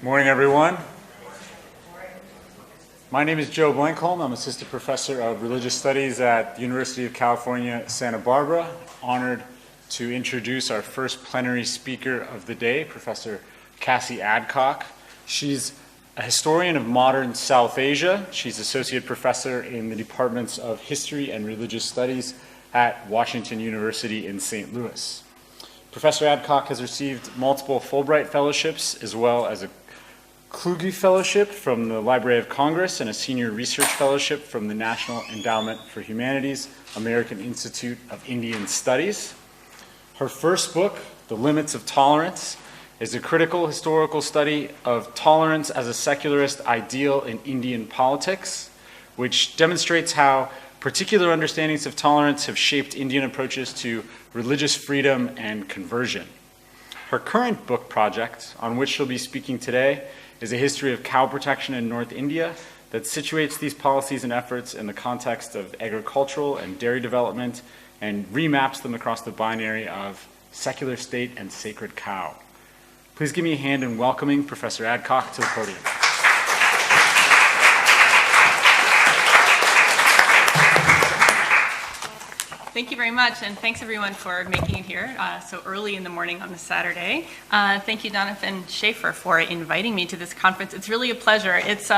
Morning, everyone. My name is Joe Blankholm. I'm Assistant Professor of Religious Studies at the University of California, Santa Barbara. Honored to introduce our first plenary speaker of the day, Professor Cassie Adcock. She's a historian of modern South Asia. She's Associate Professor in the Departments of History and Religious Studies at Washington University in St. Louis. Professor Adcock has received multiple Fulbright Fellowships as well as a Kluge Fellowship from the Library of Congress and a Senior Research Fellowship from the National Endowment for Humanities, American Institute of Indian Studies. Her first book, The Limits of Tolerance, is a critical historical study of tolerance as a secularist ideal in Indian politics, which demonstrates how particular understandings of tolerance have shaped Indian approaches to religious freedom and conversion. Her current book project, on which she'll be speaking today, is a history of cow protection in North India that situates these policies and efforts in the context of agricultural and dairy development and remaps them across the binary of secular state and sacred cow. Please give me a hand in welcoming Professor Adcock to the podium. Thank you very much, and thanks everyone for making it here so early in the morning on this Saturday. Thank you, Jonathan Schaefer, for inviting me to this conference. It's really a pleasure. It's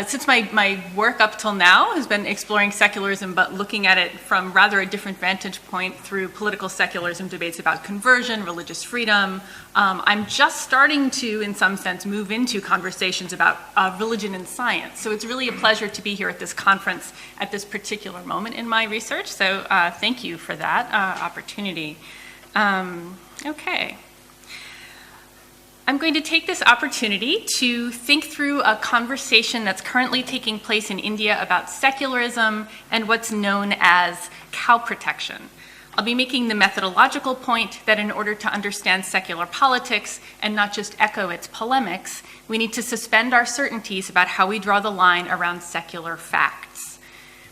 since my work up till now has been exploring secularism, but looking at it from rather a different vantage point through political secularism debates about conversion, religious freedom. I'm just starting to, in some sense, move into conversations about religion and science. So it's really a pleasure to be here at this conference at this particular moment in my research. So thank you for that opportunity. Okay. I'm going to take this opportunity to think through a conversation that's currently taking place in India about secularism and what's known as cow protection. I'll be making the methodological point that in order to understand secular politics and not just echo its polemics, we need to suspend our certainties about how we draw the line around secular facts.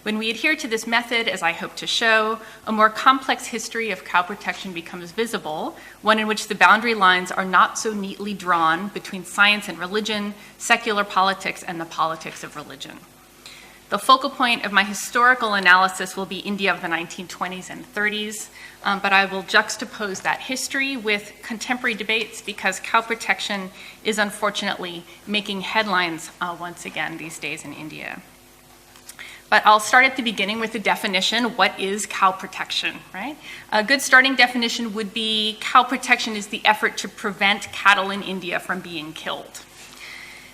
When we adhere to this method, as I hope to show, a more complex history of cow protection becomes visible, one in which the boundary lines are not so neatly drawn between science and religion, secular politics, and the politics of religion. The focal point of my historical analysis will be India of the 1920s and 30s, but I will juxtapose that history with contemporary debates because cow protection is unfortunately making headlines once again these days in India. But I'll start at the beginning with the definition. What is cow protection, right? A good starting definition would be cow protection is the effort to prevent cattle in India from being killed.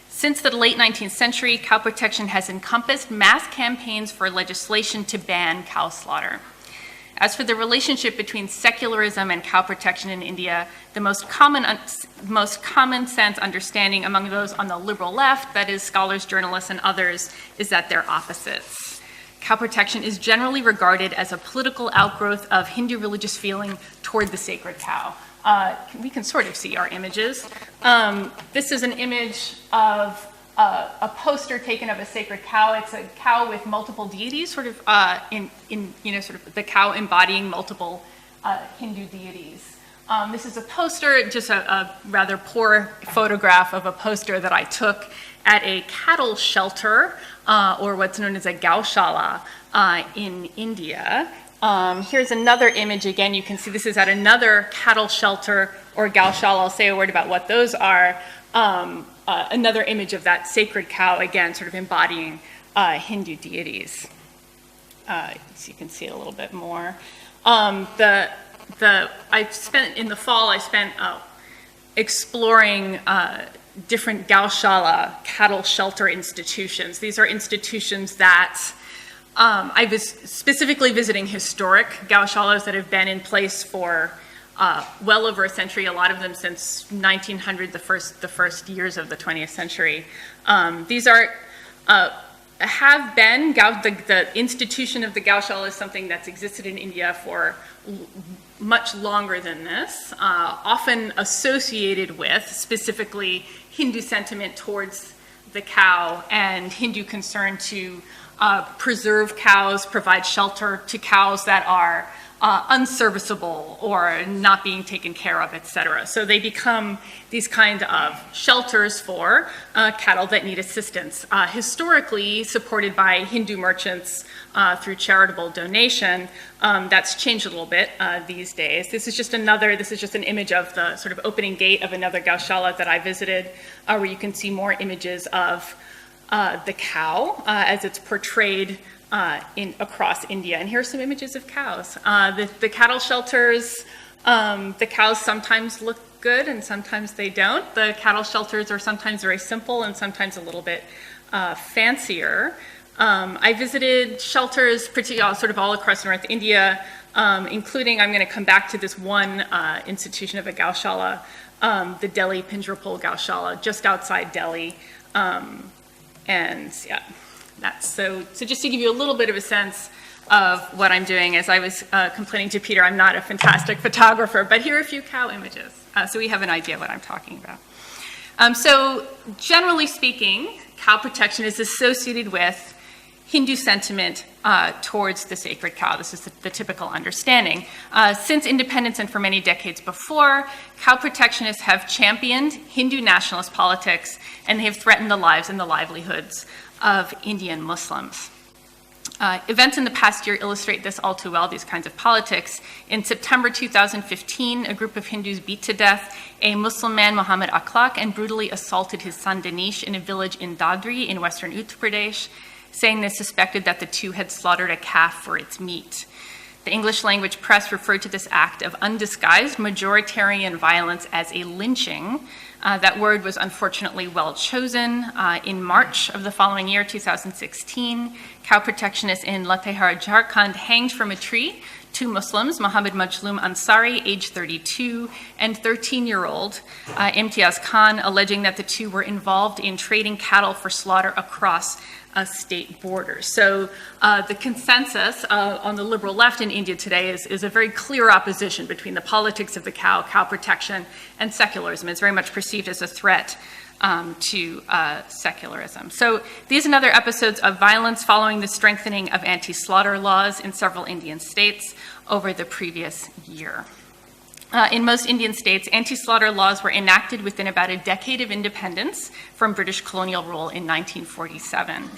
Since the late 19th century, cow protection has encompassed mass campaigns for legislation to ban cow slaughter. As for the relationship between secularism and cow protection in India, the most common sense understanding among those on the liberal left, that is scholars, journalists, and others, is that they're opposites. Cow protection is generally regarded as a political outgrowth of Hindu religious feeling toward the sacred cow. We can sort of see our images. This is an image of a poster taken of a sacred cow. It's a cow with multiple deities, sort of sort of the cow embodying multiple Hindu deities. This is a poster, just a rather poor photograph of a poster that I took at a cattle shelter, or what's known as a gaushala in India. Here's another image. Again, you can see this is at another cattle shelter or gaushala. I'll say a word about what those are. Another image of that sacred cow, again, sort of embodying Hindu deities. So you can see a little bit more. In the fall, I spent exploring different gaushala, cattle shelter institutions. These are institutions that I was specifically visiting historic gaushalas that have been in place for well over a century, a lot of them since 1900, the first years of the 20th century. These have been, the institution of the gaushala is something that's existed in India for much longer than this, often associated with specifically Hindu sentiment towards the cow and Hindu concern to preserve cows, provide shelter to cows that are unserviceable or not being taken care of, etc. So they become these kind of shelters for cattle that need assistance, historically supported by Hindu merchants through charitable donation. That's changed a little bit these days. This is just an image of the sort of opening gate of another Gaushala that I visited, where you can see more images of the cow as it's portrayed across India. And here are some images of cows. The cattle shelters, the cows sometimes look good and sometimes they don't. The cattle shelters are sometimes very simple and sometimes a little bit fancier. I visited shelters sort of all across North India, including, I'm going to come back to this one institution of a Gaushala, the Delhi Pinjarpur Gaushala, just outside Delhi. And yeah, that's so just to give you a little bit of a sense of what I'm doing. As I was complaining to Peter, I'm not a fantastic photographer, but here are a few cow images, so we have an idea what I'm talking about. So generally speaking, cow protection is associated with Hindu sentiment towards the sacred cow. This is the typical understanding. Since independence and for many decades before, cow protectionists have championed Hindu nationalist politics, and they have threatened the lives and the livelihoods of Indian Muslims. Events in the past year illustrate this all too well, these kinds of politics. In September 2015, a group of Hindus beat to death a Muslim man, Muhammad Adcock, and brutally assaulted his son Danish in a village in Dadri in western Uttar Pradesh, saying they suspected that the two had slaughtered a calf for its meat. The English language press referred to this act of undisguised majoritarian violence as a lynching. That word was unfortunately well chosen. In March of the following year, 2016, cow protectionists in Latehar, Jharkhand hanged from a tree two Muslims, Muhammad Majloom Ansari, age 32, and 13-year-old Imtiaz Khan, alleging that the two were involved in trading cattle for slaughter across state borders. So the consensus on the liberal left in India today is a very clear opposition between the politics of the cow protection, and secularism. It's very much perceived as a threat to secularism. So these and other episodes of violence following the strengthening of anti-slaughter laws in several Indian states over the previous year. In most Indian states, anti-slaughter laws were enacted within about a decade of independence from British colonial rule in 1947.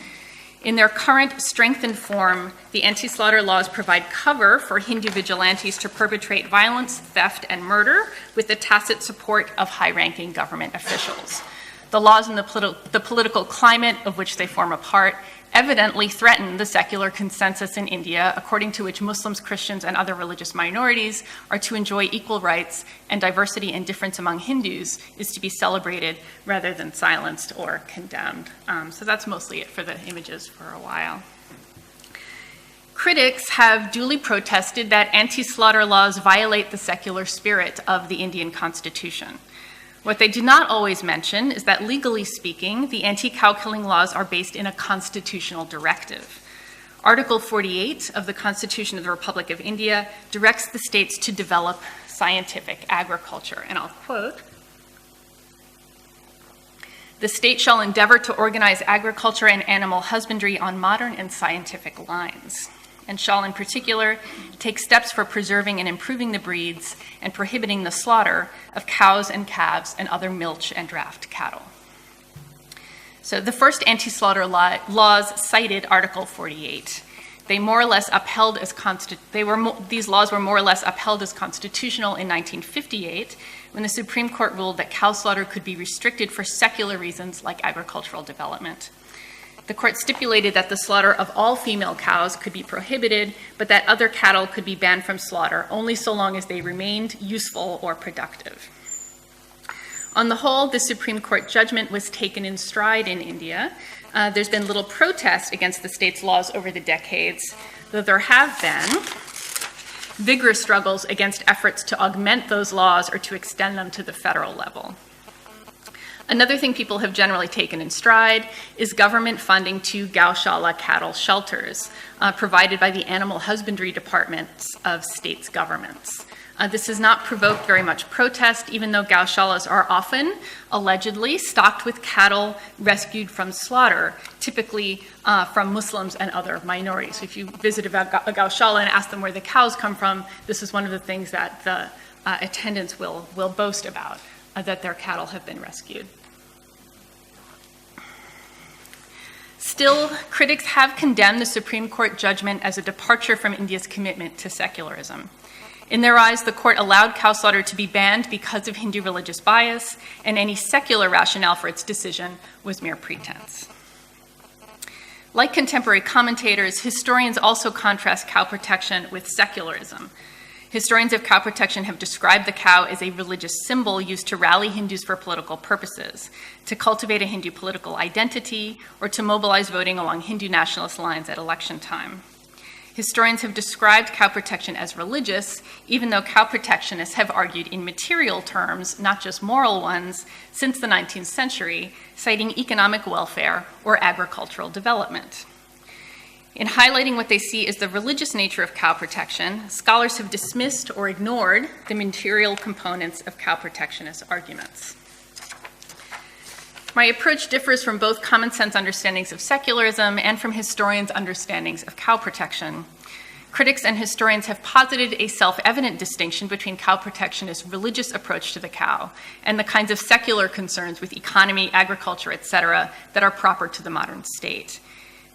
In their current strengthened form, the anti-slaughter laws provide cover for Hindu vigilantes to perpetrate violence, theft, and murder with the tacit support of high-ranking government officials. The laws and the political climate of which they form a part evidently threaten the secular consensus in India, according to which Muslims, Christians, and other religious minorities are to enjoy equal rights, and diversity and difference among Hindus is to be celebrated rather than silenced or condemned. So that's mostly it for the images for a while. Critics have duly protested that anti-slaughter laws violate the secular spirit of the Indian Constitution. What they do not always mention is that, legally speaking, the anti-cow killing laws are based in a constitutional directive. Article 48 of the Constitution of the Republic of India directs the states to develop scientific agriculture. And I'll quote, "The state shall endeavor to organize agriculture and animal husbandry on modern and scientific lines, and shall in particular take steps for preserving and improving the breeds and prohibiting the slaughter of cows and calves and other milch and draft cattle." So the first anti-slaughter laws cited Article 48. They more or less upheld as these laws were more or less upheld as constitutional in 1958, when the Supreme Court ruled that cow slaughter could be restricted for secular reasons like agricultural development. The court stipulated that the slaughter of all female cows could be prohibited, but that other cattle could be banned from slaughter only so long as they remained useful or productive. On the whole, the Supreme Court judgment was taken in stride in India. There's been little protest against the state's laws over the decades, though there have been vigorous struggles against efforts to augment those laws or to extend them to the federal level. Another thing people have generally taken in stride is government funding to Gaushala cattle shelters provided by the animal husbandry departments of states' governments. This has not provoked very much protest, even though gaushalas are often, allegedly, stocked with cattle rescued from slaughter, typically from Muslims and other minorities. So if you visit a gaushala and ask them where the cows come from, this is one of the things that the attendants will boast about, that their cattle have been rescued. Still, critics have condemned the Supreme Court judgment as a departure from India's commitment to secularism. In their eyes, the court allowed cow slaughter to be banned because of Hindu religious bias, and any secular rationale for its decision was mere pretense. Like contemporary commentators, historians also contrast cow protection with secularism. Historians of cow protection have described the cow as a religious symbol used to rally Hindus for political purposes, to cultivate a Hindu political identity, or to mobilize voting along Hindu nationalist lines at election time. Historians have described cow protection as religious, even though cow protectionists have argued in material terms, not just moral ones, since the 19th century, citing economic welfare or agricultural development. In highlighting what they see as the religious nature of cow protection, scholars have dismissed or ignored the material components of cow protectionist arguments. My approach differs from both common sense understandings of secularism and from historians' understandings of cow protection. Critics and historians have posited a self-evident distinction between cow protectionist religious approach to the cow and the kinds of secular concerns with economy, agriculture, etc., that are proper to the modern state.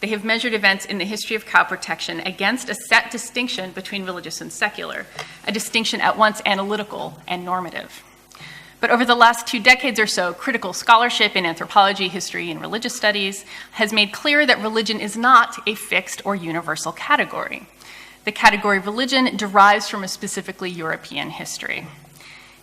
They have measured events in the history of cow protection against a set distinction between religious and secular, a distinction at once analytical and normative. But over the last 2 decades or so, critical scholarship in anthropology, history, and religious studies has made clear that religion is not a fixed or universal category. The category religion derives from a specifically European history.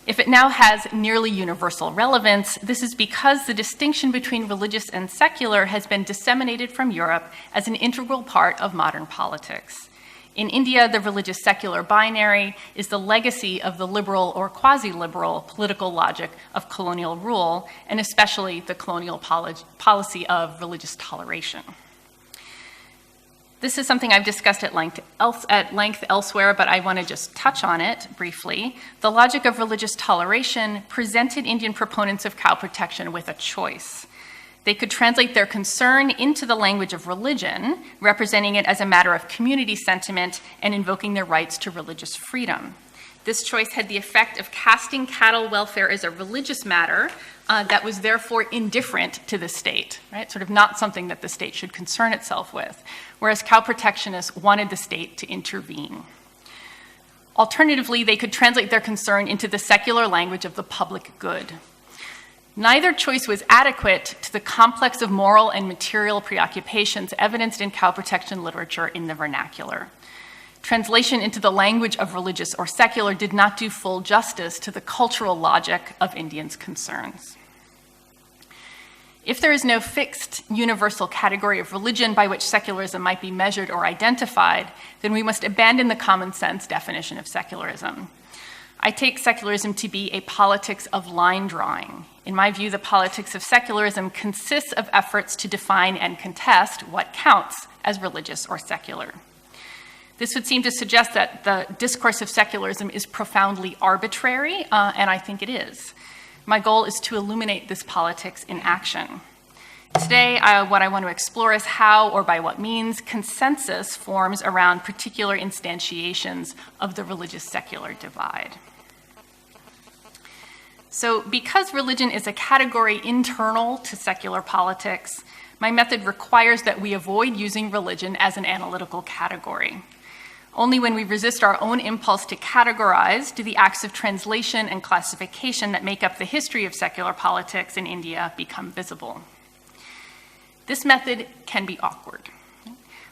If it now has nearly universal relevance, this is because the distinction between religious and secular has been disseminated from Europe as an integral part of modern politics. In India, the religious-secular binary is the legacy of the liberal or quasi-liberal political logic of colonial rule, and especially the colonial policy of religious toleration. This is something I've discussed at length elsewhere, but I want to just touch on it briefly. The logic of religious toleration presented Indian proponents of cow protection with a choice. They could translate their concern into the language of religion, representing it as a matter of community sentiment and invoking their rights to religious freedom. This choice had the effect of casting cattle welfare as a religious matter that was therefore indifferent to the state, right? Sort of not something that the state should concern itself with, whereas cow protectionists wanted the state to intervene. Alternatively, they could translate their concern into the secular language of the public good. Neither choice was adequate to the complex of moral and material preoccupations evidenced in cow protection literature in the vernacular. Translation into the language of religious or secular did not do full justice to the cultural logic of Indians' concerns. If there is no fixed universal category of religion by which secularism might be measured or identified, then we must abandon the common sense definition of secularism. I take secularism to be a politics of line drawing. In my view, the politics of secularism consists of efforts to define and contest what counts as religious or secular. This would seem to suggest that the discourse of secularism is profoundly arbitrary, and I think it is. My goal is to illuminate this politics in action. Today, what I want to explore is how, or by what means, consensus forms around particular instantiations of the religious-secular divide. So, because religion is a category internal to secular politics, my method requires that we avoid using religion as an analytical category. Only when we resist our own impulse to categorize do the acts of translation and classification that make up the history of secular politics in India become visible. This method can be awkward.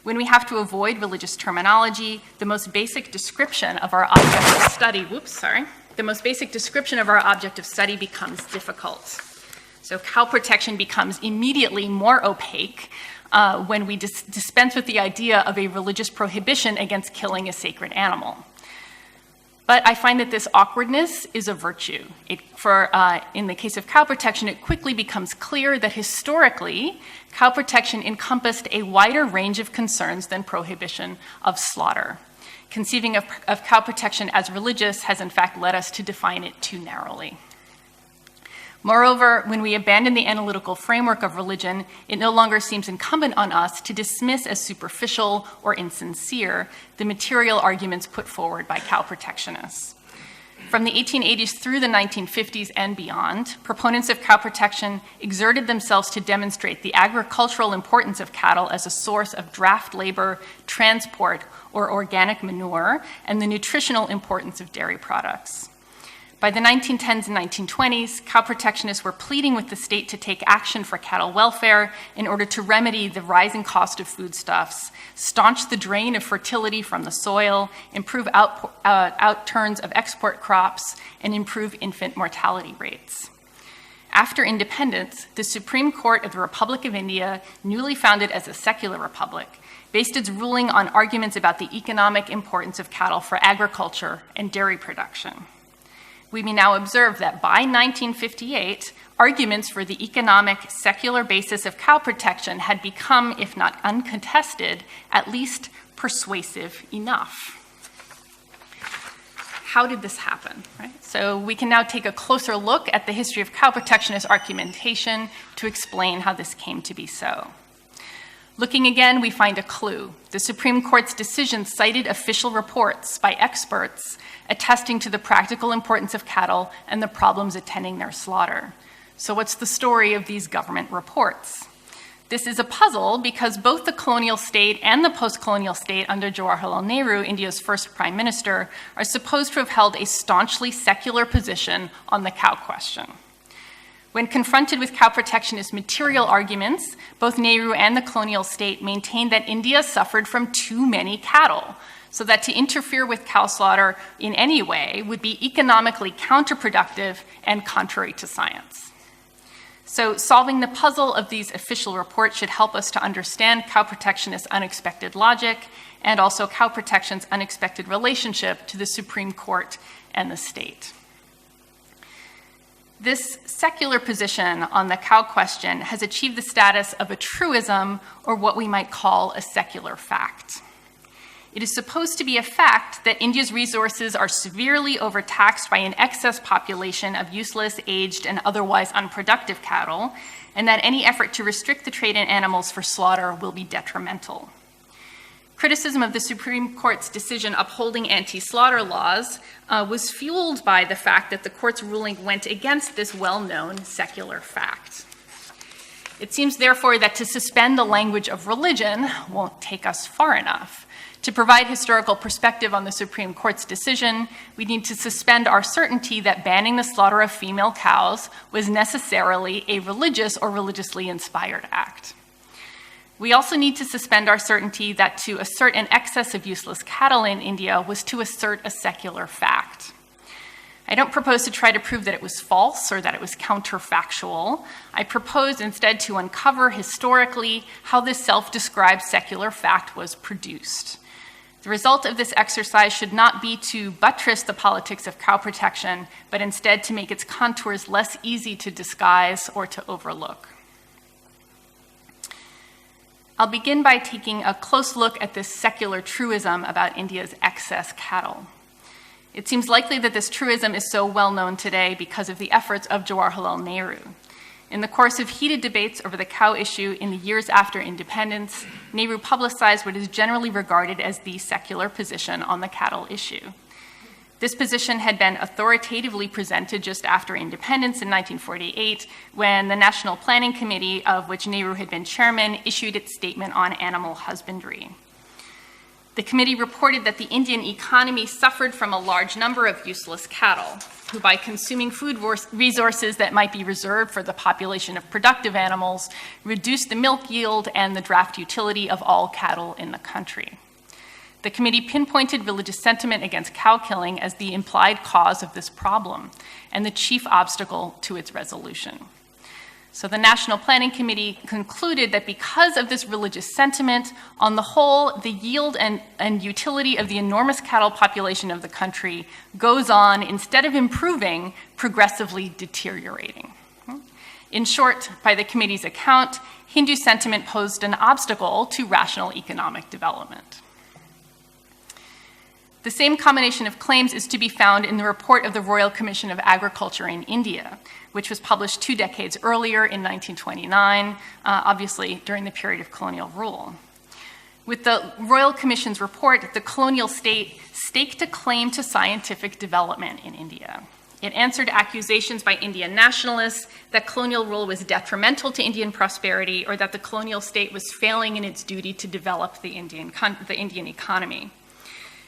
When we have to avoid religious terminology, the most basic description of our object of study, becomes difficult. So cow protection becomes immediately more opaque when we dispense with the idea of a religious prohibition against killing a sacred animal. But I find that this awkwardness is a virtue. In the case of cow protection, it quickly becomes clear that historically, cow protection encompassed a wider range of concerns than prohibition of slaughter. Conceiving of cow protection as religious has in fact led us to define it too narrowly. Moreover, when we abandon the analytical framework of religion, it no longer seems incumbent on us to dismiss as superficial or insincere the material arguments put forward by cow protectionists. From the 1880s through the 1950s and beyond, proponents of cow protection exerted themselves to demonstrate the agricultural importance of cattle as a source of draft labor, transport, or organic manure, and the nutritional importance of dairy products. By the 1910s and 1920s, cow protectionists were pleading with the state to take action for cattle welfare in order to remedy the rising cost of foodstuffs, staunch the drain of fertility from the soil, improve outturns of export crops, and improve infant mortality rates. After independence, the Supreme Court of the Republic of India, newly founded as a secular republic, based its ruling on arguments about the economic importance of cattle for agriculture and dairy production. We may now observe that by 1958, arguments for the economic, secular basis of cow protection had become, if not uncontested, at least persuasive enough. How did this happen? Right? So we can now take a closer look at the history of cow protectionist argumentation to explain how this came to be so. Looking again, we find a clue. The Supreme Court's decision cited official reports by experts attesting to the practical importance of cattle and the problems attending their slaughter. So what's the story of these government reports? This is a puzzle because both the colonial state and the post-colonial state under Jawaharlal Nehru, India's first prime minister, are supposed to have held a staunchly secular position on the cow question. When confronted with cow protectionist material arguments, both Nehru and the colonial state maintained that India suffered from too many cattle, so that to interfere with cow slaughter in any way would be economically counterproductive and contrary to science. So solving the puzzle of these official reports should help us to understand cow protectionist unexpected logic and also cow protection's unexpected relationship to the Supreme Court and the state. This secular position on the cow question has achieved the status of a truism, or what we might call a secular fact. It is supposed to be a fact that India's resources are severely overtaxed by an excess population of useless, aged, and otherwise unproductive cattle, and that any effort to restrict the trade in animals for slaughter will be detrimental. Criticism of the Supreme Court's decision upholding anti-slaughter laws was fueled by the fact that the court's ruling went against this well-known secular fact. It seems, therefore, that to suspend the language of religion won't take us far enough. To provide historical perspective on the Supreme Court's decision, we need to suspend our certainty that banning the slaughter of female cows was necessarily a religious or religiously inspired act. We also need to suspend our certainty that to assert an excess of useless cattle in India was to assert a secular fact. I don't propose to try to prove that it was false or that it was counterfactual. I propose instead to uncover historically how this self-described secular fact was produced. The result of this exercise should not be to buttress the politics of cow protection, but instead to make its contours less easy to disguise or to overlook. I'll begin by taking a close look at this secular truism about India's excess cattle. It seems likely that this truism is so well known today because of the efforts of Jawaharlal Nehru. In the course of heated debates over the cow issue in the years after independence, Nehru publicized what is generally regarded as the secular position on the cattle issue. This position had been authoritatively presented just after independence in 1948, when the National Planning Committee, of which Nehru had been chairman, issued its statement on animal husbandry. The committee reported that the Indian economy suffered from a large number of useless cattle, who by consuming food resources that might be reserved for the population of productive animals, reduced the milk yield and the draft utility of all cattle in the country. The committee pinpointed religious sentiment against cow killing as the implied cause of this problem and the chief obstacle to its resolution. So the National Planning Committee concluded that because of this religious sentiment, on the whole, the yield and utility of the enormous cattle population of the country goes on, instead of improving, progressively deteriorating. In short, by the committee's account, Hindu sentiment posed an obstacle to rational economic development. The same combination of claims is to be found in the report of the Royal Commission of Agriculture in India, which was published 2 decades earlier in 1929, obviously during the period of colonial rule. With the Royal Commission's report, the colonial state staked a claim to scientific development in India. It answered accusations by Indian nationalists that colonial rule was detrimental to Indian prosperity or that the colonial state was failing in its duty to develop the Indian economy.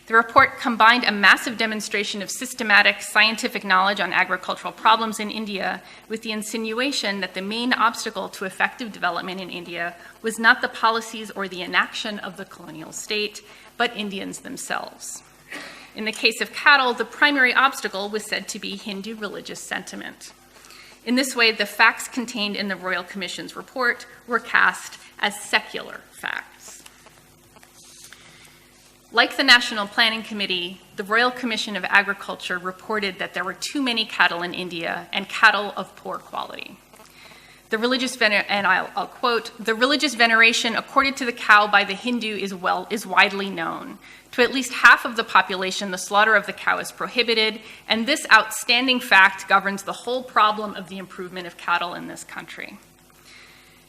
The report combined a massive demonstration of systematic scientific knowledge on agricultural problems in India with the insinuation that the main obstacle to effective development in India was not the policies or the inaction of the colonial state, but Indians themselves. In the case of cattle, the primary obstacle was said to be Hindu religious sentiment. In this way, the facts contained in the Royal Commission's report were cast as secular facts. Like the National Planning Committee, the Royal Commission of Agriculture reported that there were too many cattle in India and cattle of poor quality. I'll quote, "The religious veneration accorded to the cow by the Hindu is widely known. To at least half of the population, the slaughter of the cow is prohibited, and this outstanding fact governs the whole problem of the improvement of cattle in this country."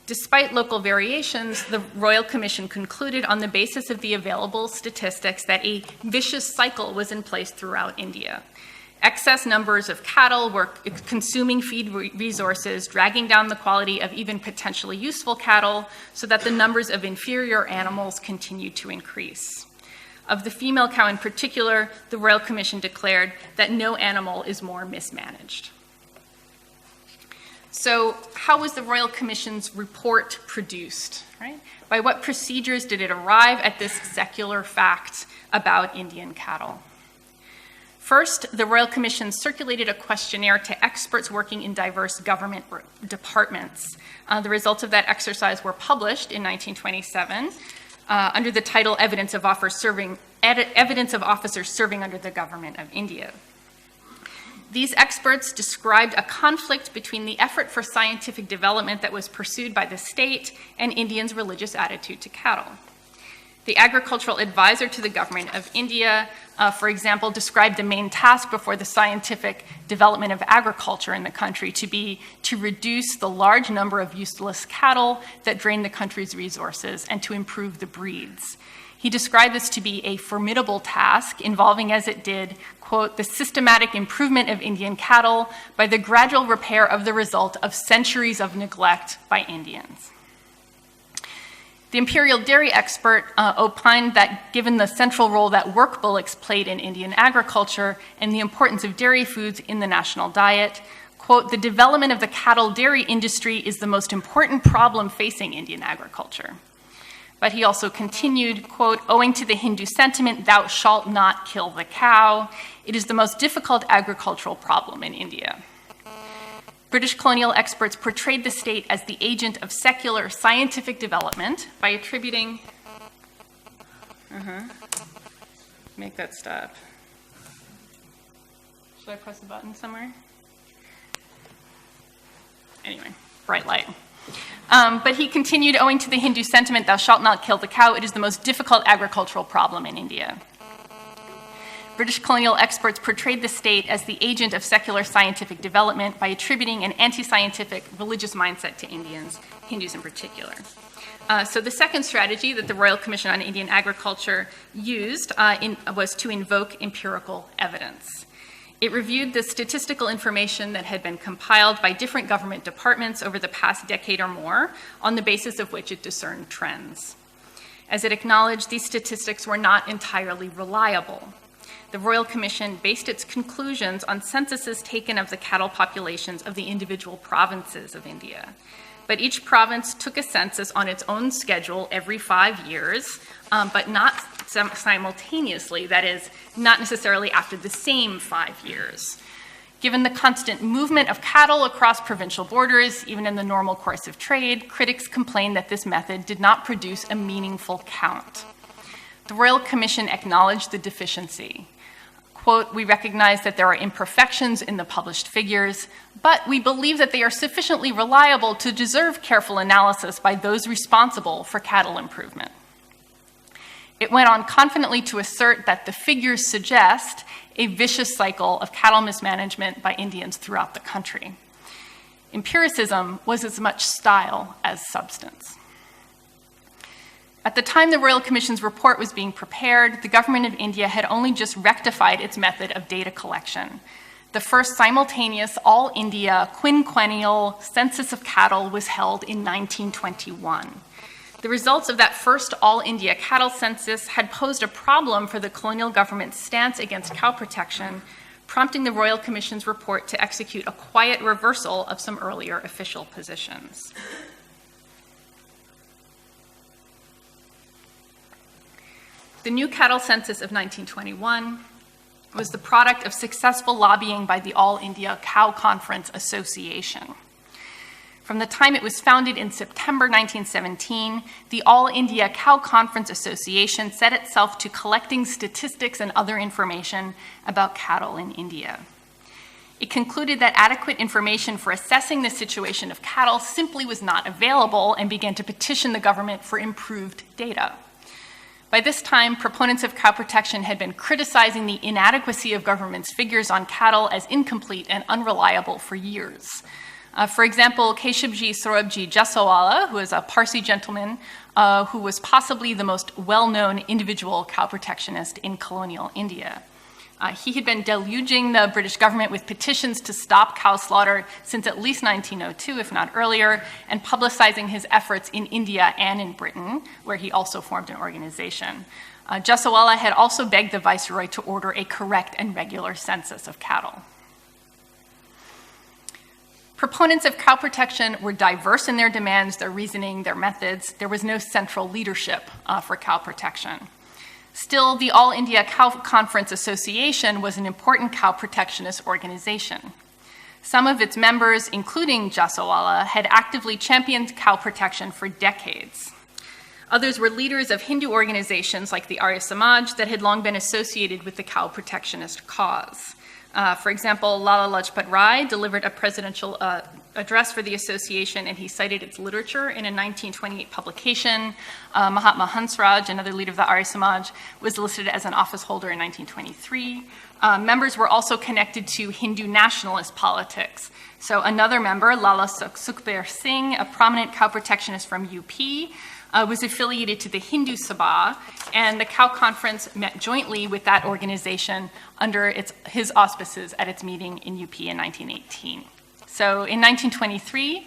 Despite local variations, the Royal Commission concluded on the basis of the available statistics that a vicious cycle was in place throughout India. Excess numbers of cattle were consuming feed resources, dragging down the quality of even potentially useful cattle, so that the numbers of inferior animals continued to increase. Of the female cow in particular, the Royal Commission declared that no animal is more mismanaged. So how was the Royal Commission's report produced, right? By what procedures did it arrive at this secular fact about Indian cattle? First, the Royal Commission circulated a questionnaire to experts working in diverse government departments. The results of that exercise were published in 1927 under the title Evidence of Officers Serving under the Government of India. These experts described a conflict between the effort for scientific development that was pursued by the state and Indians' religious attitude to cattle. The agricultural advisor to the government of India, for example, described the main task before the scientific development of agriculture in the country to be to reduce the large number of useless cattle that drain the country's resources and to improve the breeds. He described this to be a formidable task involving, as it did, quote, "the systematic improvement of Indian cattle by the gradual repair of the result of centuries of neglect by Indians." The imperial dairy expert opined that given the central role that work bullocks played in Indian agriculture and the importance of dairy foods in the national diet, quote, "the development of the cattle dairy industry is the most important problem facing Indian agriculture." But he also continued, quote, "owing to the Hindu sentiment, thou shalt not kill the cow, it is the most difficult agricultural problem in India." British colonial experts portrayed the state as the agent of secular scientific development by attributing, make that stop. Should I press the button somewhere? Anyway, bright light. But he continued, "owing to the Hindu sentiment, thou shalt not kill the cow, it is the most difficult agricultural problem in India." British colonial experts portrayed the state as the agent of secular scientific development by attributing an anti-scientific religious mindset to Indians, Hindus in particular. So the second strategy that the Royal Commission on Indian Agriculture used was to invoke empirical evidence. It reviewed the statistical information that had been compiled by different government departments over the past decade or more, on the basis of which it discerned trends. As it acknowledged, these statistics were not entirely reliable. The Royal Commission based its conclusions on censuses taken of the cattle populations of the individual provinces of India. But each province took a census on its own schedule every 5 years, but not simultaneously, that is, not necessarily after the same 5 years. Given the constant movement of cattle across provincial borders, even in the normal course of trade, critics complained that this method did not produce a meaningful count. The Royal Commission acknowledged the deficiency. Quote, "we recognize that there are imperfections in the published figures, but we believe that they are sufficiently reliable to deserve careful analysis by those responsible for cattle improvement." It went on confidently to assert that the figures suggest a vicious cycle of cattle mismanagement by Indians throughout the country. Empiricism was as much style as substance. At the time the Royal Commission's report was being prepared, the government of India had only just rectified its method of data collection. The first simultaneous all-India quinquennial census of cattle was held in 1921. The results of that first all-India cattle census had posed a problem for the colonial government's stance against cow protection, prompting the Royal Commission's report to execute a quiet reversal of some earlier official positions. The new cattle census of 1921 was the product of successful lobbying by the All India Cow Conference Association. From the time it was founded in September 1917, the All India Cow Conference Association set itself to collecting statistics and other information about cattle in India. It concluded that adequate information for assessing the situation of cattle simply was not available and began to petition the government for improved data. By this time, proponents of cow protection had been criticizing the inadequacy of government's figures on cattle as incomplete and unreliable for years. For example, Keshavji Sorabji Jasawala, who is a Parsi gentleman who was possibly the most well-known individual cow protectionist in colonial India. He had been deluging the British government with petitions to stop cow slaughter since at least 1902, if not earlier, and publicizing his efforts in India and in Britain, where he also formed an organization. Jasawala had also begged the Viceroy to order a correct and regular census of cattle. Proponents of cow protection were diverse in their demands, their reasoning, their methods. There was no central leadership for cow protection. Still, the All India Cow Conference Association was an important cow protectionist organization. Some of its members, including Jasawala, had actively championed cow protection for decades. Others were leaders of Hindu organizations like the Arya Samaj that had long been associated with the cow protectionist cause. For example, Lala Lajpat Rai delivered a presidential address for the association, and he cited its literature in a 1928 publication. Mahatma Hansraj, another leader of the Arya Samaj, was listed as an office holder in 1923. Members were also connected to Hindu nationalist politics. So another member, Lala Sukhbir Singh, a prominent cow protectionist from UP, was affiliated to the Hindu Sabha, and the Cow Conference met jointly with that organization under his auspices at its meeting in UP in 1918. So in 1923,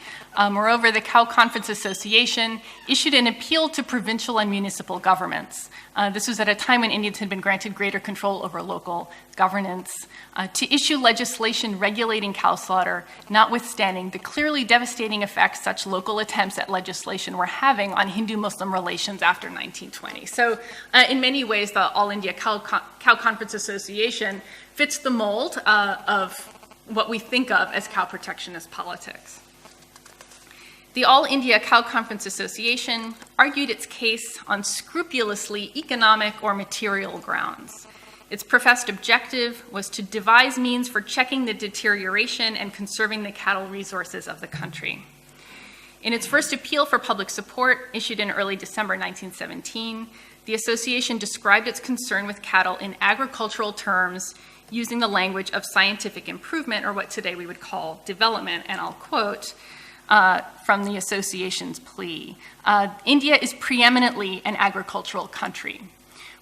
moreover, the Cow Conference Association issued an appeal to provincial and municipal governments. This was at a time when Indians had been granted greater control over local governance, to issue legislation regulating cow slaughter, notwithstanding the clearly devastating effects such local attempts at legislation were having on Hindu-Muslim relations after 1920. So in many ways, the All India Cow Conference Association fits the mold of what we think of as cow protectionist politics. The All India Cow Conference Association argued its case on scrupulously economic or material grounds. Its professed objective was to devise means for checking the deterioration and conserving the cattle resources of the country. In its first appeal for public support, issued in early December 1917, the association described its concern with cattle in agricultural terms using the language of scientific improvement, or what today we would call development, and I'll quote from the association's plea. India is preeminently an agricultural country.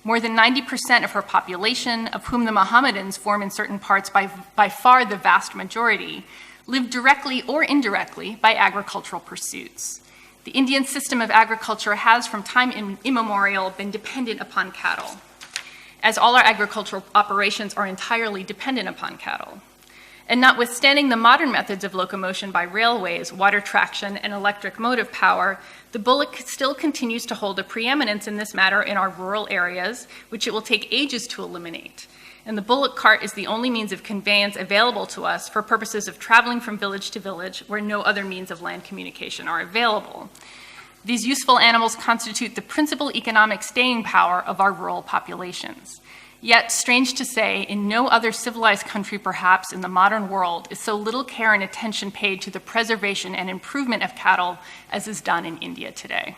More than 90% of her population, of whom the Mohammedans form in certain parts by far the vast majority, live directly or indirectly by agricultural pursuits. The Indian system of agriculture has, from time immemorial, been dependent upon cattle, as all our agricultural operations are entirely dependent upon cattle. And notwithstanding the modern methods of locomotion by railways, water traction, and electric motive power, the bullock still continues to hold a preeminence in this matter in our rural areas, which it will take ages to eliminate. And the bullock cart is the only means of conveyance available to us for purposes of traveling from village to village where no other means of land communication are available. These useful animals constitute the principal economic staying power of our rural populations. Yet, strange to say, in no other civilized country perhaps in the modern world is so little care and attention paid to the preservation and improvement of cattle as is done in India today.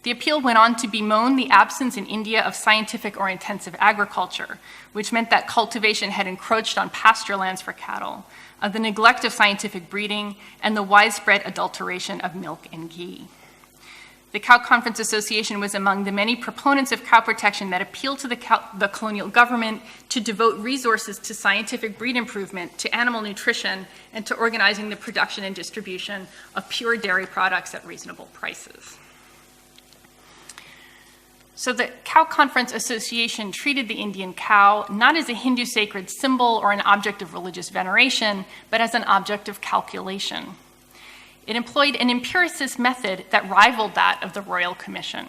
The appeal went on to bemoan the absence in India of scientific or intensive agriculture, which meant that cultivation had encroached on pasture lands for cattle, the neglect of scientific breeding, and the widespread adulteration of milk and ghee. The Cow Conference Association was among the many proponents of cow protection that appealed to the colonial government to devote resources to scientific breed improvement, to animal nutrition, and to organizing the production and distribution of pure dairy products at reasonable prices. So the Cow Conference Association treated the Indian cow not as a Hindu sacred symbol or an object of religious veneration, but as an object of calculation. It employed an empiricist method that rivaled that of the Royal Commission.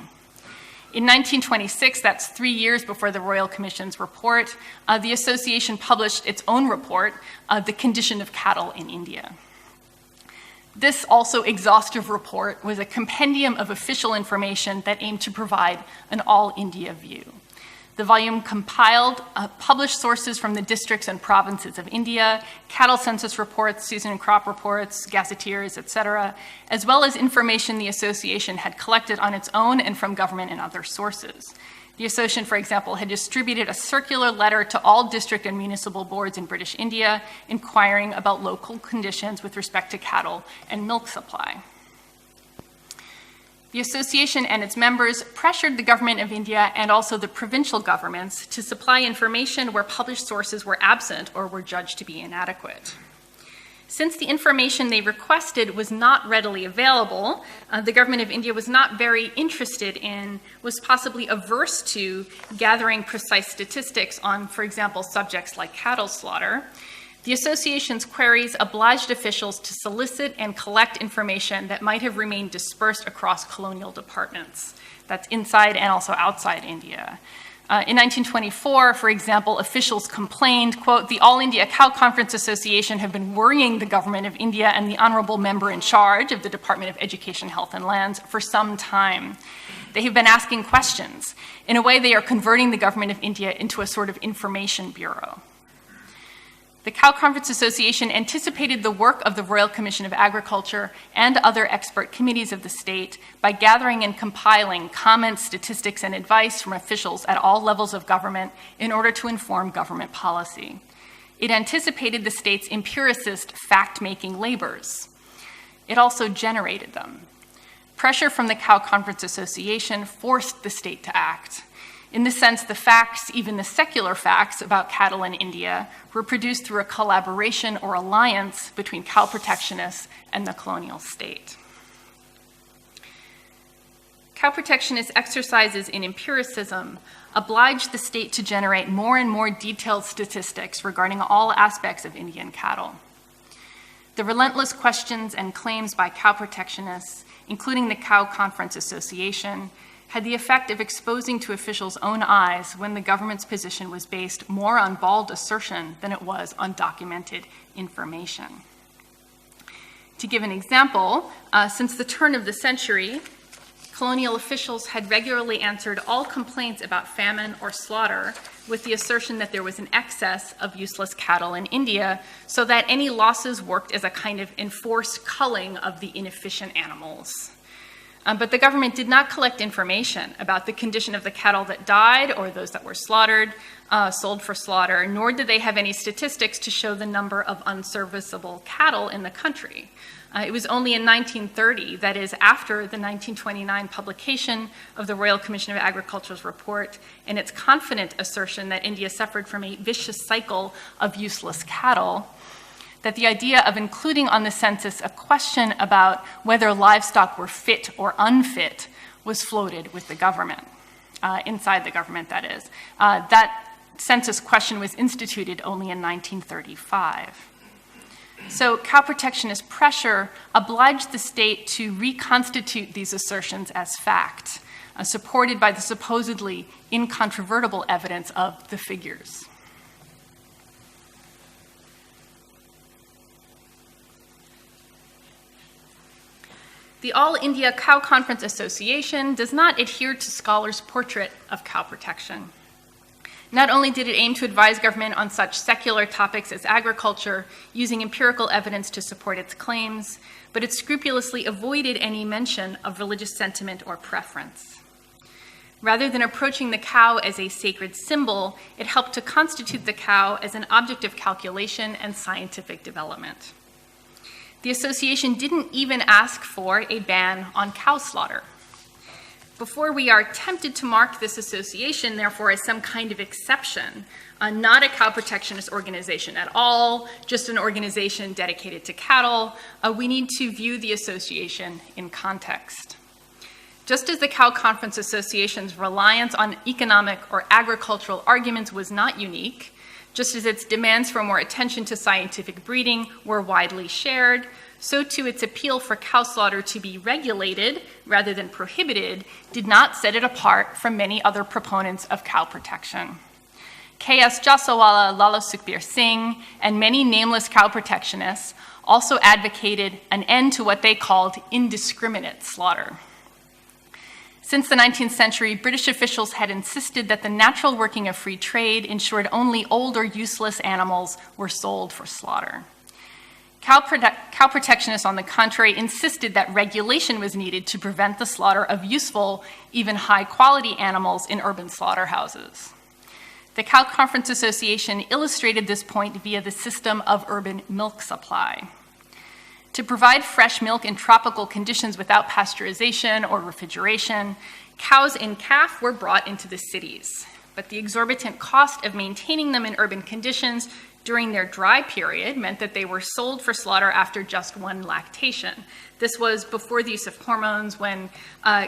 In 1926, that's 3 years before the Royal Commission's report, the association published its own report, The Condition of Cattle in India. This also exhaustive report was a compendium of official information that aimed to provide an all-India view. The volume compiled published sources from the districts and provinces of India, cattle census reports, season and crop reports, gazetteers, etc., as well as information the association had collected on its own and from government and other sources. The association, for example, had distributed a circular letter to all district and municipal boards in British India inquiring about local conditions with respect to cattle and milk supply. The association and its members pressured the government of India and also the provincial governments to supply information where published sources were absent or were judged to be inadequate. Since the information they requested was not readily available, the government of India was not very interested in, was possibly averse to gathering precise statistics on, for example, subjects like cattle slaughter. The association's queries obliged officials to solicit and collect information that might have remained dispersed across colonial departments. That's inside and also outside India. In 1924, for example, officials complained, quote, "The All India Cow Conference Association have been worrying the government of India and the honorable member in charge of the Department of Education, Health and Lands for some time. They have been asking questions. In a way, they are converting the government of India into a sort of information bureau." The Cow Conference Association anticipated the work of the Royal Commission of Agriculture and other expert committees of the state by gathering and compiling comments, statistics, and advice from officials at all levels of government in order to inform government policy. It anticipated the state's empiricist fact-making labors. It also generated them. Pressure from the Cow Conference Association forced the state to act. In this sense, the facts, even the secular facts about cattle in India, were produced through a collaboration or alliance between cow protectionists and the colonial state. Cow protectionist exercises in empiricism obliged the state to generate more and more detailed statistics regarding all aspects of Indian cattle. The relentless questions and claims by cow protectionists, including the Cow Conference Association, had the effect of exposing to officials' own eyes when the government's position was based more on bald assertion than it was on documented information. To give an example, since the turn of the century, colonial officials had regularly answered all complaints about famine or slaughter with the assertion that there was an excess of useless cattle in India, so that any losses worked as a kind of enforced culling of the inefficient animals. But the government did not collect information about the condition of the cattle that died or those that were slaughtered, sold for slaughter, nor did they have any statistics to show the number of unserviceable cattle in the country. It was only in 1930, that is after the 1929 publication of the Royal Commission of Agriculture's report and its confident assertion that India suffered from a vicious cycle of useless cattle, that the idea of including on the census a question about whether livestock were fit or unfit was floated with the government, inside the government, that is. That census question was instituted only in 1935. So cow protectionist pressure obliged the state to reconstitute these assertions as fact, supported by the supposedly incontrovertible evidence of the figures. The All India Cow Conference Association does not adhere to scholars' portrait of cow protection. Not only did it aim to advise government on such secular topics as agriculture, using empirical evidence to support its claims, but it scrupulously avoided any mention of religious sentiment or preference. Rather than approaching the cow as a sacred symbol, it helped to constitute the cow as an object of calculation and scientific development. The association didn't even ask for a ban on cow slaughter. Before we are tempted to mark this association, therefore, as some kind of exception, not a cow protectionist organization at all, just an organization dedicated to cattle, we need to view the association in context. Just as the Cow Conference Association's reliance on economic or agricultural arguments was not unique, just as its demands for more attention to scientific breeding were widely shared, so too its appeal for cow slaughter to be regulated rather than prohibited did not set it apart from many other proponents of cow protection. K.S. Jasawala, Lala Sukhbir Singh, and many nameless cow protectionists also advocated an end to what they called indiscriminate slaughter. Since the 19th century, British officials had insisted that the natural working of free trade ensured only old or useless animals were sold for slaughter. Cow protectionists, on the contrary, insisted that regulation was needed to prevent the slaughter of useful, even high-quality animals in urban slaughterhouses. The Cow Conference Association illustrated this point via the system of urban milk supply. To provide fresh milk in tropical conditions without pasteurization or refrigeration, cows in calf were brought into the cities. But the exorbitant cost of maintaining them in urban conditions during their dry period meant that they were sold for slaughter after just one lactation. This was before the use of hormones, when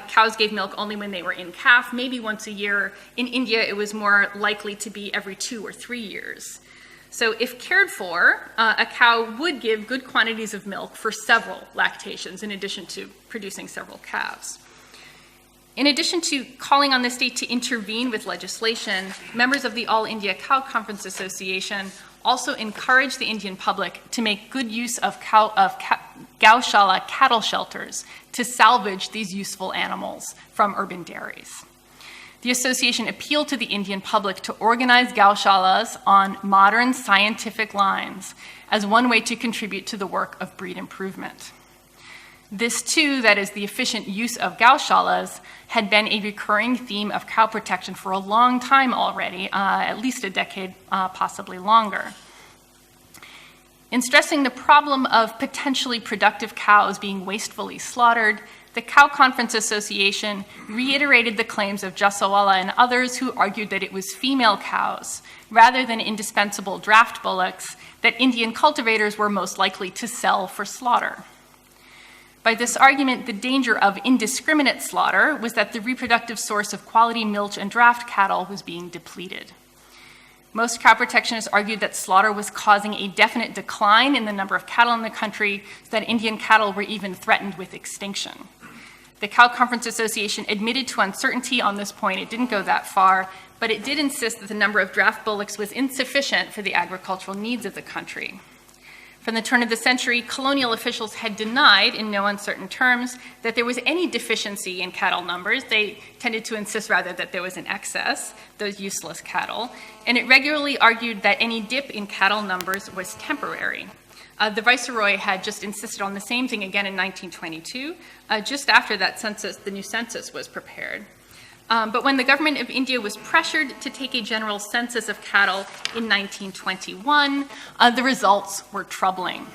cows gave milk only when they were in calf, maybe once a year. In India, it was more likely to be every 2 or 3 years. So if cared for, a cow would give good quantities of milk for several lactations, in addition to producing several calves. In addition to calling on the state to intervene with legislation, members of the All India Cow Conference Association also encouraged the Indian public to make good use of Gaushala cattle shelters to salvage these useful animals from urban dairies. The association appealed to the Indian public to organize gaushalas on modern scientific lines as one way to contribute to the work of breed improvement. This, too, that is, the efficient use of gaushalas, had been a recurring theme of cow protection for a long time already, at least a decade, possibly longer. In stressing the problem of potentially productive cows being wastefully slaughtered, the Cow Conference Association reiterated the claims of Jasawala and others who argued that it was female cows, rather than indispensable draft bullocks, that Indian cultivators were most likely to sell for slaughter. By this argument, the danger of indiscriminate slaughter was that the reproductive source of quality milch and draft cattle was being depleted. Most cow protectionists argued that slaughter was causing a definite decline in the number of cattle in the country, so that Indian cattle were even threatened with extinction. The Cow Conference Association admitted to uncertainty on this point. It didn't go that far, but it did insist that the number of draft bullocks was insufficient for the agricultural needs of the country. From the turn of the century, colonial officials had denied, in no uncertain terms, that there was any deficiency in cattle numbers. They tended to insist rather that there was an excess, those useless cattle, and it regularly argued that any dip in cattle numbers was temporary. The Viceroy had just insisted on the same thing again in 1922, just after that census, the new census was prepared. But when the government of India was pressured to take a general census of cattle in 1921, the results were troubling.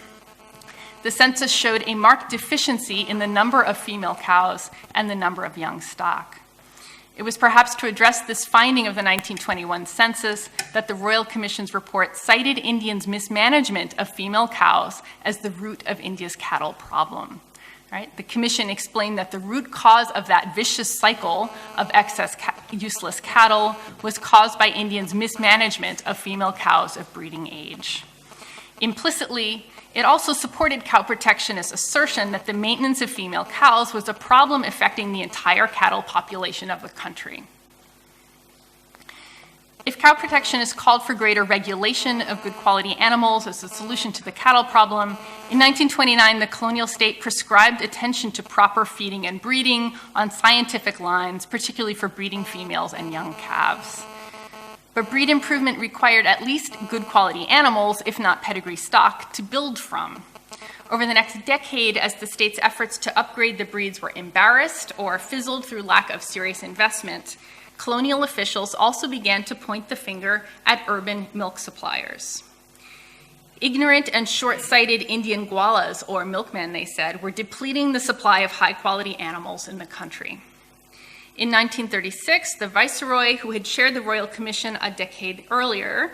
The census showed a marked deficiency in the number of female cows and the number of young stock. It was perhaps to address this finding of the 1921 census that the Royal Commission's report cited Indians' mismanagement of female cows as the root of India's cattle problem. Right? The Commission explained that the root cause of that vicious cycle of excess useless cattle was caused by Indians' mismanagement of female cows of breeding age. Implicitly, it also supported cow protectionists' assertion that the maintenance of female cows was a problem affecting the entire cattle population of the country. If cow protectionists called for greater regulation of good quality animals as a solution to the cattle problem, in 1929 the colonial state prescribed attention to proper feeding and breeding on scientific lines, particularly for breeding females and young calves. But breed improvement required at least good quality animals, if not pedigree stock, to build from. Over the next decade, as the state's efforts to upgrade the breeds were embarrassed or fizzled through lack of serious investment, colonial officials also began to point the finger at urban milk suppliers. Ignorant and short-sighted Indian gualas, or milkmen, they said, were depleting the supply of high-quality animals in the country. In 1936, the viceroy, who had chaired the Royal Commission a decade earlier,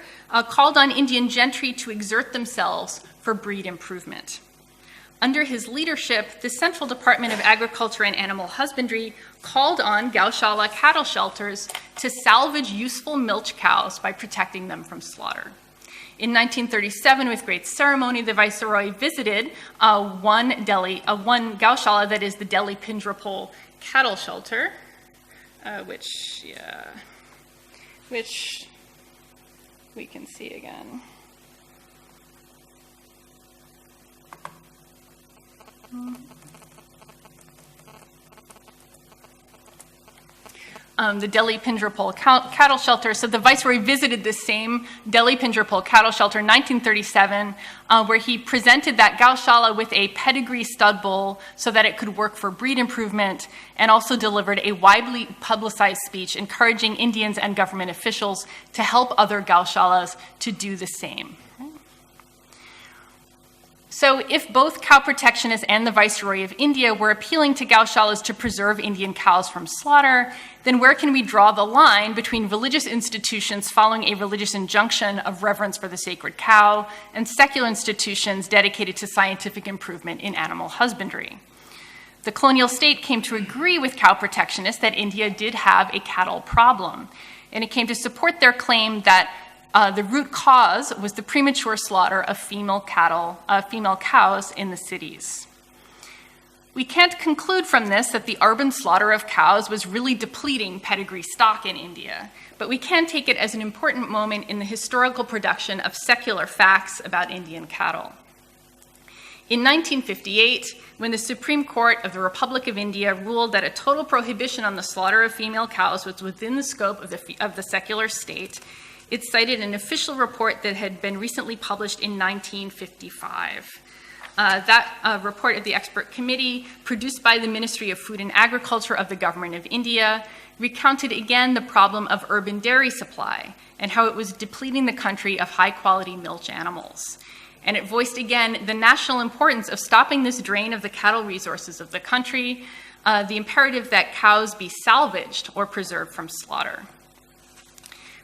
called on Indian gentry to exert themselves for breed improvement. Under his leadership, the Central Department of Agriculture and Animal Husbandry called on Gaushala cattle shelters to salvage useful milch cows by protecting them from slaughter. In 1937, with great ceremony, the Viceroy visited one Gaushala, that is the Delhi Pindrapole cattle shelter, which we can see again. The Delhi Pindrapole cattle shelter. So the Viceroy visited this same Delhi Pindrapole cattle shelter in 1937, where he presented that Gaushala with a pedigree stud bull so that it could work for breed improvement, and also delivered a widely publicized speech encouraging Indians and government officials to help other Gaushalas to do the same. So if both cow protectionists and the Viceroy of India were appealing to Gaushalas to preserve Indian cows from slaughter, then where can we draw the line between religious institutions following a religious injunction of reverence for the sacred cow and secular institutions dedicated to scientific improvement in animal husbandry? The colonial state came to agree with cow protectionists that India did have a cattle problem, and it came to support their claim that the root cause was the premature slaughter of female cows in the cities. We can't conclude from this that the urban slaughter of cows was really depleting pedigree stock in India, but we can take it as an important moment in the historical production of secular facts about Indian cattle. In 1958, when the Supreme Court of the Republic of India ruled that a total prohibition on the slaughter of female cows was within the scope of the secular state, it cited an official report that had been recently published in 1955. That report of the expert committee, produced by the Ministry of Food and Agriculture of the Government of India, recounted again the problem of urban dairy supply and how it was depleting the country of high-quality milch animals. And it voiced again the national importance of stopping this drain of the cattle resources of the country, the imperative that cows be salvaged or preserved from slaughter.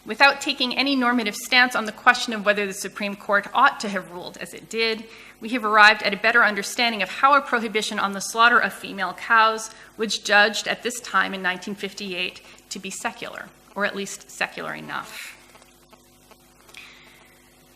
Without taking any normative stance on the question of whether the Supreme Court ought to have ruled as it did, we have arrived at a better understanding of how a prohibition on the slaughter of female cows was judged at this time in 1958 to be secular, or at least secular enough.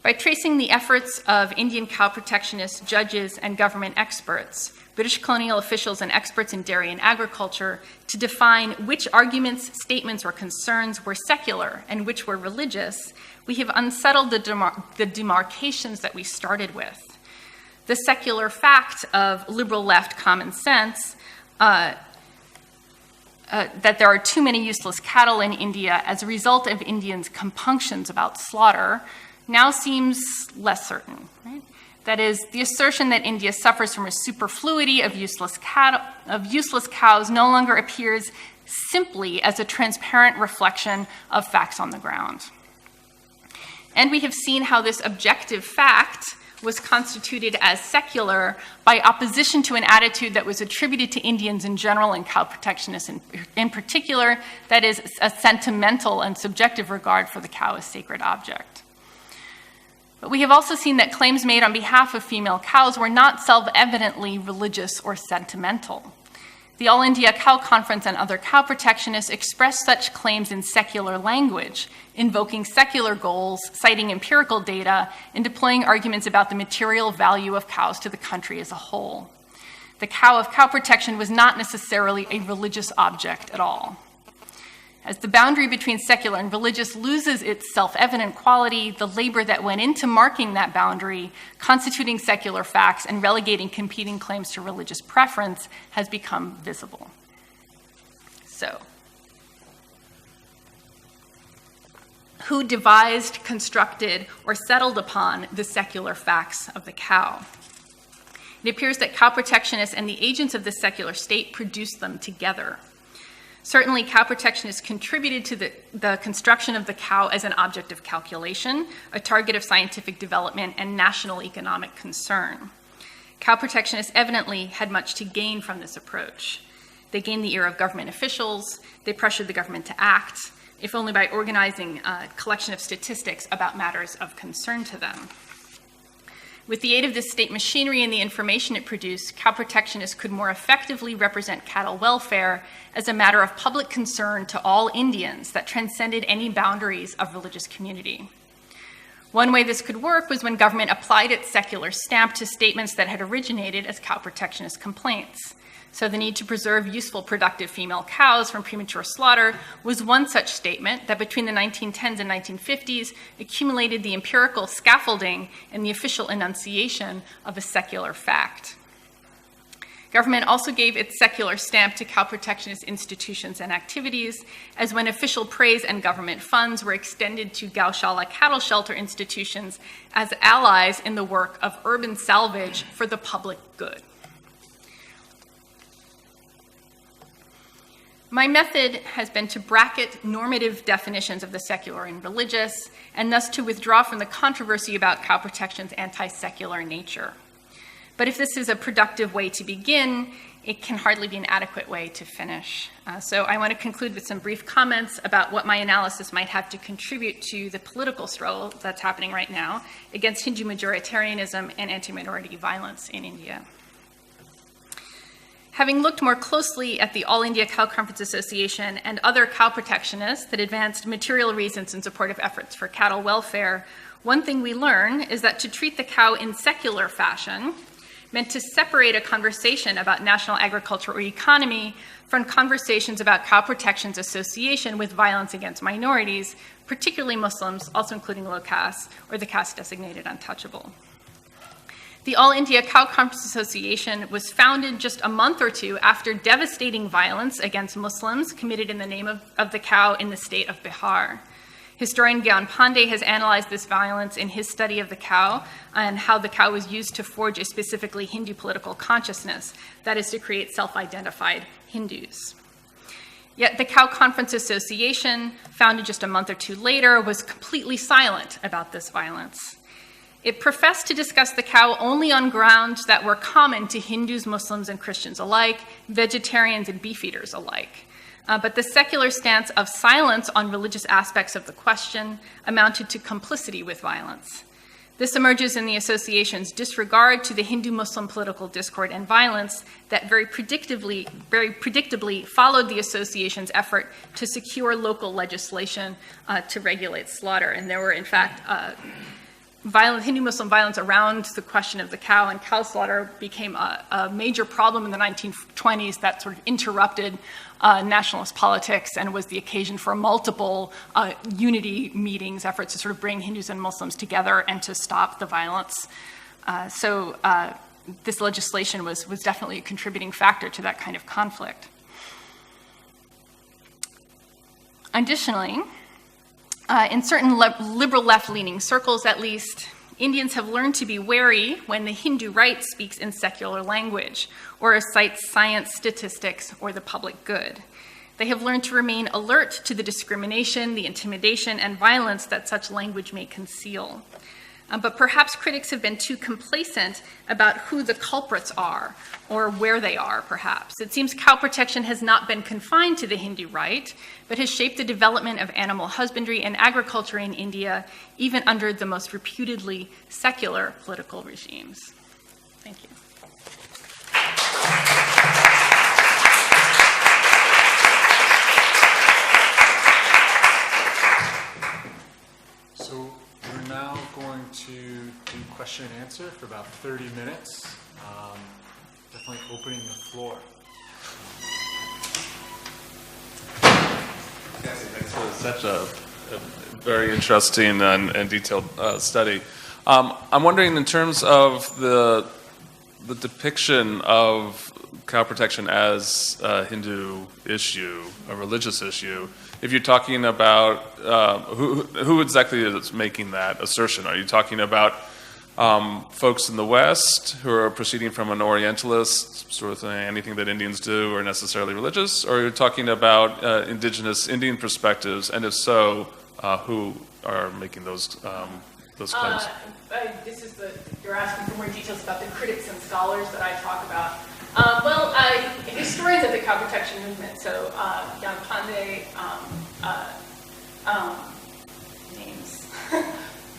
By tracing the efforts of Indian cow protectionists, judges, and government experts, British colonial officials and experts in dairy and agriculture, to define which arguments, statements, or concerns were secular and which were religious, we have unsettled the demarcations that we started with. The secular fact of liberal left common sense that there are too many useless cattle in India as a result of Indians' compunctions about slaughter now seems less certain, right? That is, the assertion that India suffers from a superfluity of useless cows no longer appears simply as a transparent reflection of facts on the ground. And we have seen how this objective fact was constituted as secular by opposition to an attitude that was attributed to Indians in general and cow protectionists in particular, that is, a sentimental and subjective regard for the cow as sacred object. But we have also seen that claims made on behalf of female cows were not self-evidently religious or sentimental. The All India Cow Conference and other cow protectionists expressed such claims in secular language, invoking secular goals, citing empirical data, and deploying arguments about the material value of cows to the country as a whole. The cow of cow protection was not necessarily a religious object at all. As the boundary between secular and religious loses its self-evident quality, the labor that went into marking that boundary, constituting secular facts, and relegating competing claims to religious preference has become visible. So, who devised, constructed, or settled upon the secular facts of the cow. It appears that cow protectionists and the agents of the secular state produced them together. Certainly, cow protectionists contributed to the construction of the cow as an object of calculation, a target of scientific development, and national economic concern. Cow protectionists evidently had much to gain from this approach. They gained the ear of government officials, they pressured the government to act, if only by organizing a collection of statistics about matters of concern to them. With the aid of this state machinery and the information it produced, cow protectionists could more effectively represent cattle welfare as a matter of public concern to all Indians that transcended any boundaries of religious community. One way this could work was when government applied its secular stamp to statements that had originated as cow protectionist complaints. So the need to preserve useful, productive female cows from premature slaughter was one such statement that between the 1910s and 1950s accumulated the empirical scaffolding and the official enunciation of a secular fact. Government also gave its secular stamp to cow protectionist institutions and activities, as when official praise and government funds were extended to Gaushala cattle shelter institutions as allies in the work of urban salvage for the public good. My method has been to bracket normative definitions of the secular and religious, and thus to withdraw from the controversy about cow protection's anti-secular nature. But if this is a productive way to begin, it can hardly be an adequate way to finish. So I want to conclude with some brief comments about what my analysis might have to contribute to the political struggle that's happening right now against Hindu majoritarianism and anti-minority violence in India. Having looked more closely at the All India Cow Conference Association and other cow protectionists that advanced material reasons in support of efforts for cattle welfare, one thing we learn is that to treat the cow in secular fashion meant to separate a conversation about national agriculture or economy from conversations about cow protection's association with violence against minorities, particularly Muslims, also including low caste, or the caste designated untouchable. The All India Cow Conference Association was founded just a month or two after devastating violence against Muslims committed in the name of the cow in the state of Bihar. Historian Gyan Pandey has analyzed this violence in his study of the cow and how the cow was used to forge a specifically Hindu political consciousness, that is to create self-identified Hindus. Yet the Cow Conference Association, founded just a month or two later, was completely silent about this violence. It professed to discuss the cow only on grounds that were common to Hindus, Muslims, and Christians alike, vegetarians and beefeaters alike. But the secular stance of silence on religious aspects of the question amounted to complicity with violence. This emerges in the association's disregard to the Hindu-Muslim political discord and violence that very predictably followed the association's effort to secure local legislation to regulate slaughter. And there were, in fact, Hindu-Muslim violence around the question of the cow, and cow slaughter became a major problem in the 1920s that sort of interrupted nationalist politics and was the occasion for multiple unity meetings, efforts to sort of bring Hindus and Muslims together and to stop the violence. So this legislation was definitely a contributing factor to that kind of conflict. Additionally, in certain liberal left-leaning circles, at least, Indians have learned to be wary when the Hindu right speaks in secular language or cites science, statistics, or the public good. They have learned to remain alert to the discrimination, the intimidation, and violence that such language may conceal. But perhaps critics have been too complacent about who the culprits are or where they are, perhaps. It seems cow protection has not been confined to the Hindu right, but has shaped the development of animal husbandry and agriculture in India, even under the most reputedly secular political regimes. Thank you. So we're now going to do question and answer for about 30 minutes. Definitely opening the floor. Cassie, thanks for such a very interesting and detailed study. I'm wondering, in terms of the depiction of cow protection as a Hindu issue, a religious issue, if you're talking about who exactly is making that assertion? Are you talking about folks in the West who are proceeding from an Orientalist sort of thing, anything that Indians do are necessarily religious, or are you talking about indigenous Indian perspectives, and if so, who are making those claims? You're asking for more details about the critics and scholars that I talk about. Historians of the cow protection movement, so Jan Pandey, names,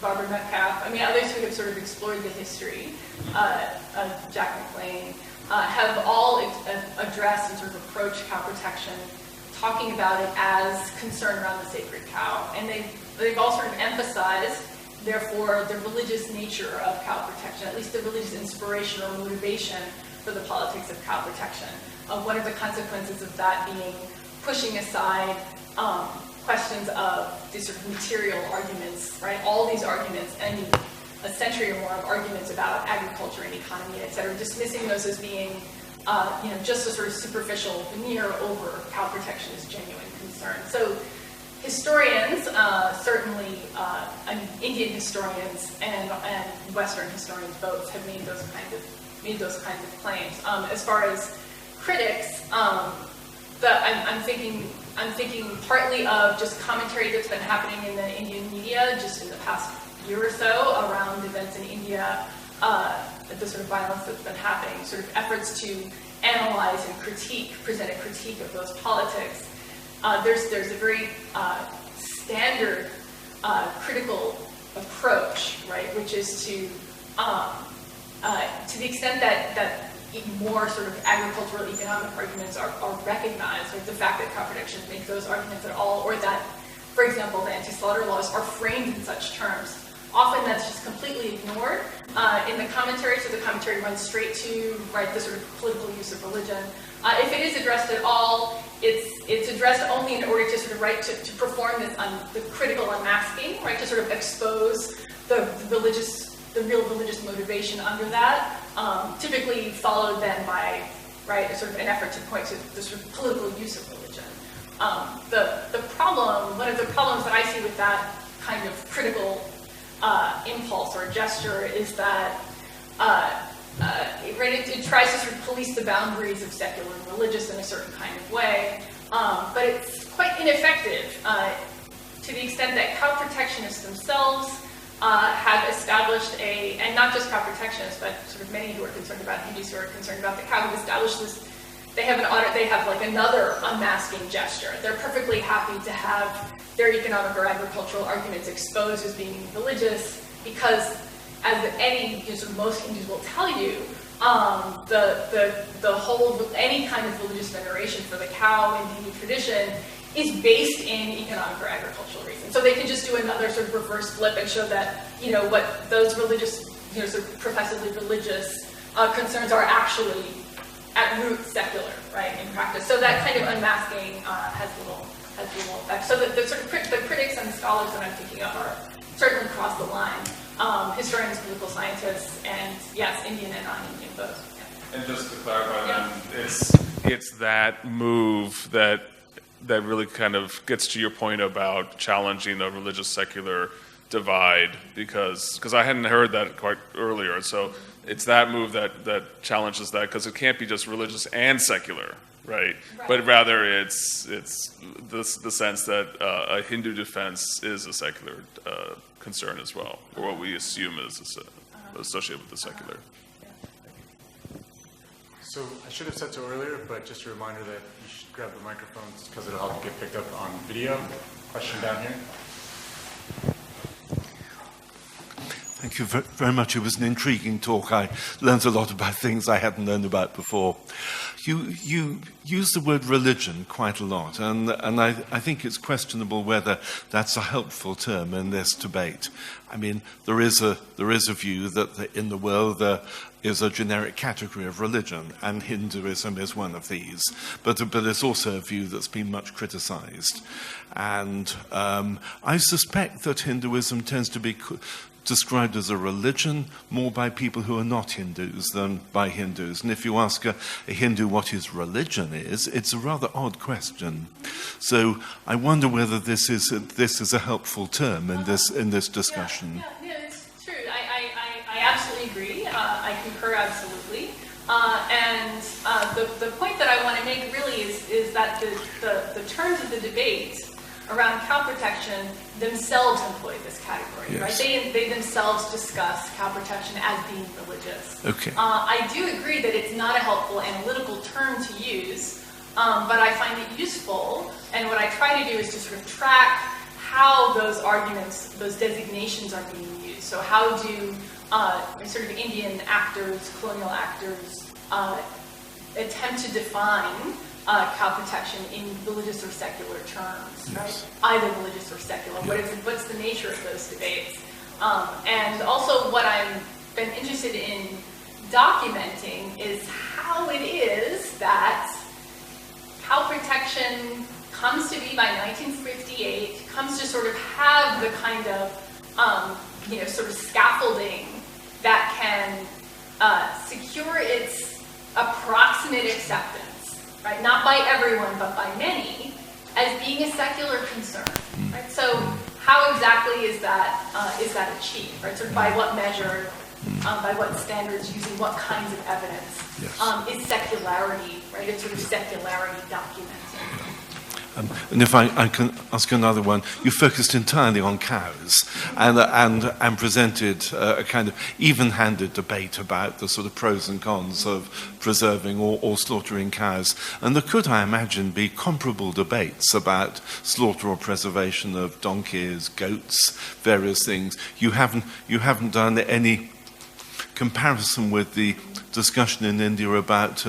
Barbara Metcalf, others who have sort of explored the history, Jack McLean, have all addressed and sort of approached cow protection, talking about it as concern around the sacred cow. And they've all sort of emphasized, therefore, the religious nature of cow protection, at least the religious inspiration or motivation for the politics of cow protection. One of the consequences of that being pushing aside questions of these sort of material arguments, right? All these arguments, and a century or more of arguments about agriculture and economy, et cetera, dismissing those as being, just a sort of superficial veneer over cow protection as genuine concern. So historians, certainly Indian historians and Western historians both have made those kinds of claims. As far as critics, I'm thinking partly of just commentary that's been happening in the Indian media just in the past year or so around events in India, the sort of violence that's been happening, sort of efforts to analyze and present a critique of those politics. There's a very standard critical approach, right, which is to the extent that more sort of agricultural economic arguments are recognized, like the fact that cow protection makes those arguments at all, or that, for example, the anti-slaughter laws are framed in such terms. Often that's just completely ignored in the commentary, so the commentary runs straight to, right, the sort of political use of religion. If it is addressed at all, it's addressed only in order to sort of, right, to perform this the critical unmasking, right, to sort of expose the real religious motivation under that, typically followed then by, right, sort of an effort to point to the sort of political use of religion. One of the problems that I see with that kind of critical impulse or gesture is that it tries to sort of police the boundaries of secular and religious in a certain kind of way, but it's quite ineffective to the extent that cow protectionists themselves have established and not just cow protectionists, but sort of many who are concerned about Hindus who are concerned about the cow have established this. They have like another unmasking gesture. They're perfectly happy to have their economic or agricultural arguments exposed as being religious because, as most Hindus will tell you, the whole any kind of religious veneration for the cow in Hindu tradition is based in economic or agricultural reasons. So they can just do another sort of reverse flip and show that, what those religious, sort of professedly religious concerns are actually at root secular, right, in practice. So that kind of unmasking has little effect. So the sort of the critics and the scholars that I'm thinking of are certainly cross the line. Historians, political scientists, and yes, Indian and non-Indian both. Yeah. And just to clarify, then, it's that move that really kind of gets to your point about challenging a religious secular divide, because I hadn't heard that quite earlier. So it's that move that challenges that, because it can't be just religious and secular, right? But rather it's the sense that a Hindu defense is a secular concern as well, or what we assume is associated with the secular. So I should have said so earlier, but just a reminder that you should grab the microphones because it'll help you get picked up on video. Question down here. Thank you very much. It was an intriguing talk. I learned a lot about things I hadn't known about before. You use the word religion quite a lot, and I think it's questionable whether that's a helpful term in this debate. I mean, there is a view that in the world there is a generic category of religion, and Hinduism is one of these. But it's also a view that's been much criticized. And I suspect that Hinduism tends to be described as a religion more by people who are not Hindus than by Hindus. And if you ask a Hindu what his religion is, it's a rather odd question. So I wonder whether this is a helpful term in this discussion. Yeah, it's true. I absolutely agree. I concur absolutely. And the point that I want to make really is that the terms of the debate around cow protection themselves employ this category, yes. right? They themselves discuss cow protection as being religious. Okay. I do agree that it's not a helpful analytical term to use, but I find it useful, and what I try to do is to sort of track how those arguments, those designations are being used. So how do sort of Indian actors, colonial actors, attempt to define cow protection in religious or secular terms, right? Yes. Either religious or secular. Yeah. What's the nature of those debates? And also what I've been interested in documenting is how it is that cow protection comes to be by 1958, comes to sort of have the kind of, sort of scaffolding that can secure its approximate acceptance, right? Not by everyone, but by many, as being a secular concern, right? So how exactly is that achieved, right? Sort of by what measure, by what standards, using what kinds of evidence, yes. Is secularity, right? It's sort of secularity documented. And if I can ask another one, you focused entirely on cows and presented a kind of even-handed debate about the sort of pros and cons of preserving or slaughtering cows. And there could, I imagine, be comparable debates about slaughter or preservation of donkeys, goats, various things. You haven't done any comparison with the discussion in India about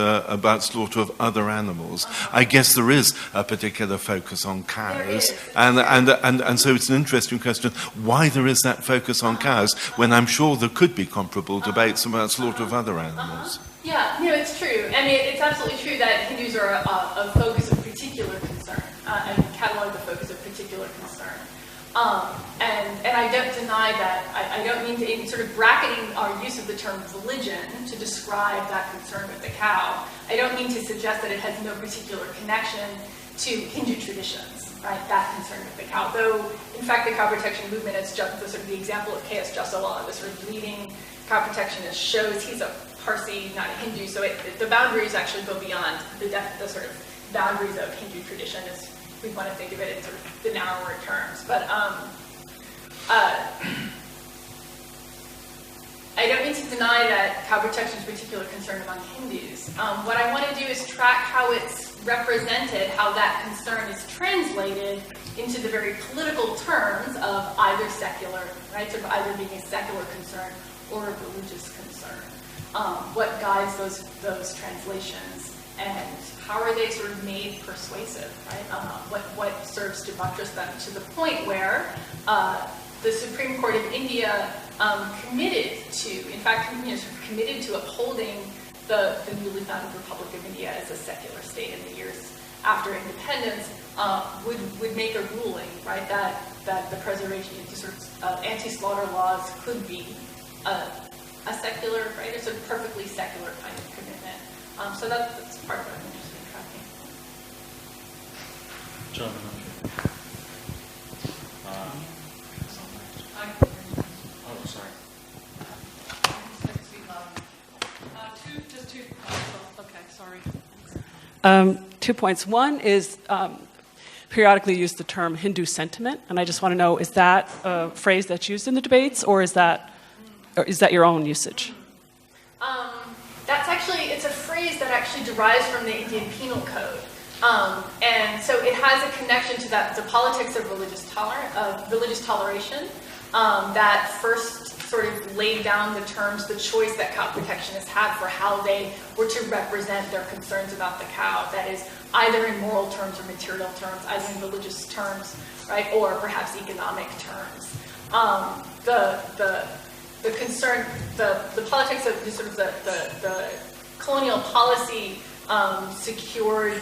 slaughter of other animals. I guess there is a particular focus on cows, and so it's an interesting question why there is that focus on cows when I'm sure there could be comparable debates about slaughter of other animals. Yeah, no, it's true. I mean, it's absolutely true that Hindus are a focus of particular concern, and catalog the focus of particular concern. And I don't deny that, I don't mean to, in sort of bracketing our use of the term religion to describe that concern with the cow, I don't mean to suggest that it has no particular connection to Hindu traditions, right, that concern with the cow. Though, in fact, the cow protection movement, as just the sort of the example of K.S. Jawaharlal, the sort of leading cow protectionist, shows he's a Parsi, not a Hindu, so the boundaries actually go beyond the sort of boundaries of Hindu tradition, as we want to think of it in sort of the narrower terms. But I don't mean to deny that cow protection is a particular concern among Hindus. What I want to do is track how it's represented, how that concern is translated into the very political terms of either secular, right, sort of either being a secular concern or a religious concern. What guides those translations, and how are they sort of made persuasive, right? What serves to buttress them to the point where the Supreme Court of India committed to upholding the newly founded Republic of India as a secular state in the years after independence, would make a ruling, right, that the preservation, sort of anti-slaughter laws could be a secular, right, a sort of perfectly secular kind of commitment. So that's part of what I'm interested in tracking. John. Oh, sorry. Okay, sorry. 2 points. One is periodically use the term Hindu sentiment, and I just want to know, is that a phrase that's used in the debates, or is that your own usage? It's a phrase that actually derives from the Indian Penal Code. And so it has a connection to the politics of religious toleration that first sort of laid down the terms, the choice that cow protectionists had for how they were to represent their concerns about the cow. That is, either in moral terms or material terms, either in religious terms, right, or perhaps economic terms. The concern, the politics of the colonial policy secured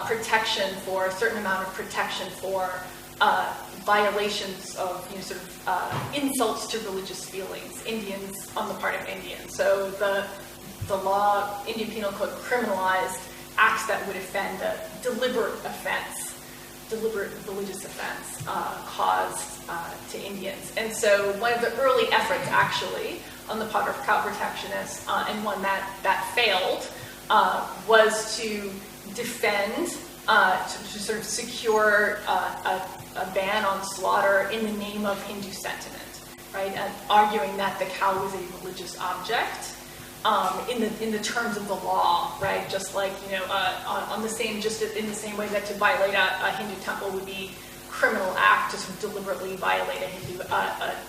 protection for a certain amount of protection for violations of, sort of insults to religious feelings, Indians on the part of Indians. So the law, Indian Penal Code, criminalized acts that would offend a deliberate religious offense caused to Indians. And so one of the early efforts, actually, on the part of cow protectionists, and one that failed, was to defend, to sort of secure a ban on slaughter in the name of Hindu sentiment, right? And arguing that the cow was a religious object in the terms of the law, right? Just like, in the same way that to violate a Hindu temple would be criminal act to sort of deliberately violate a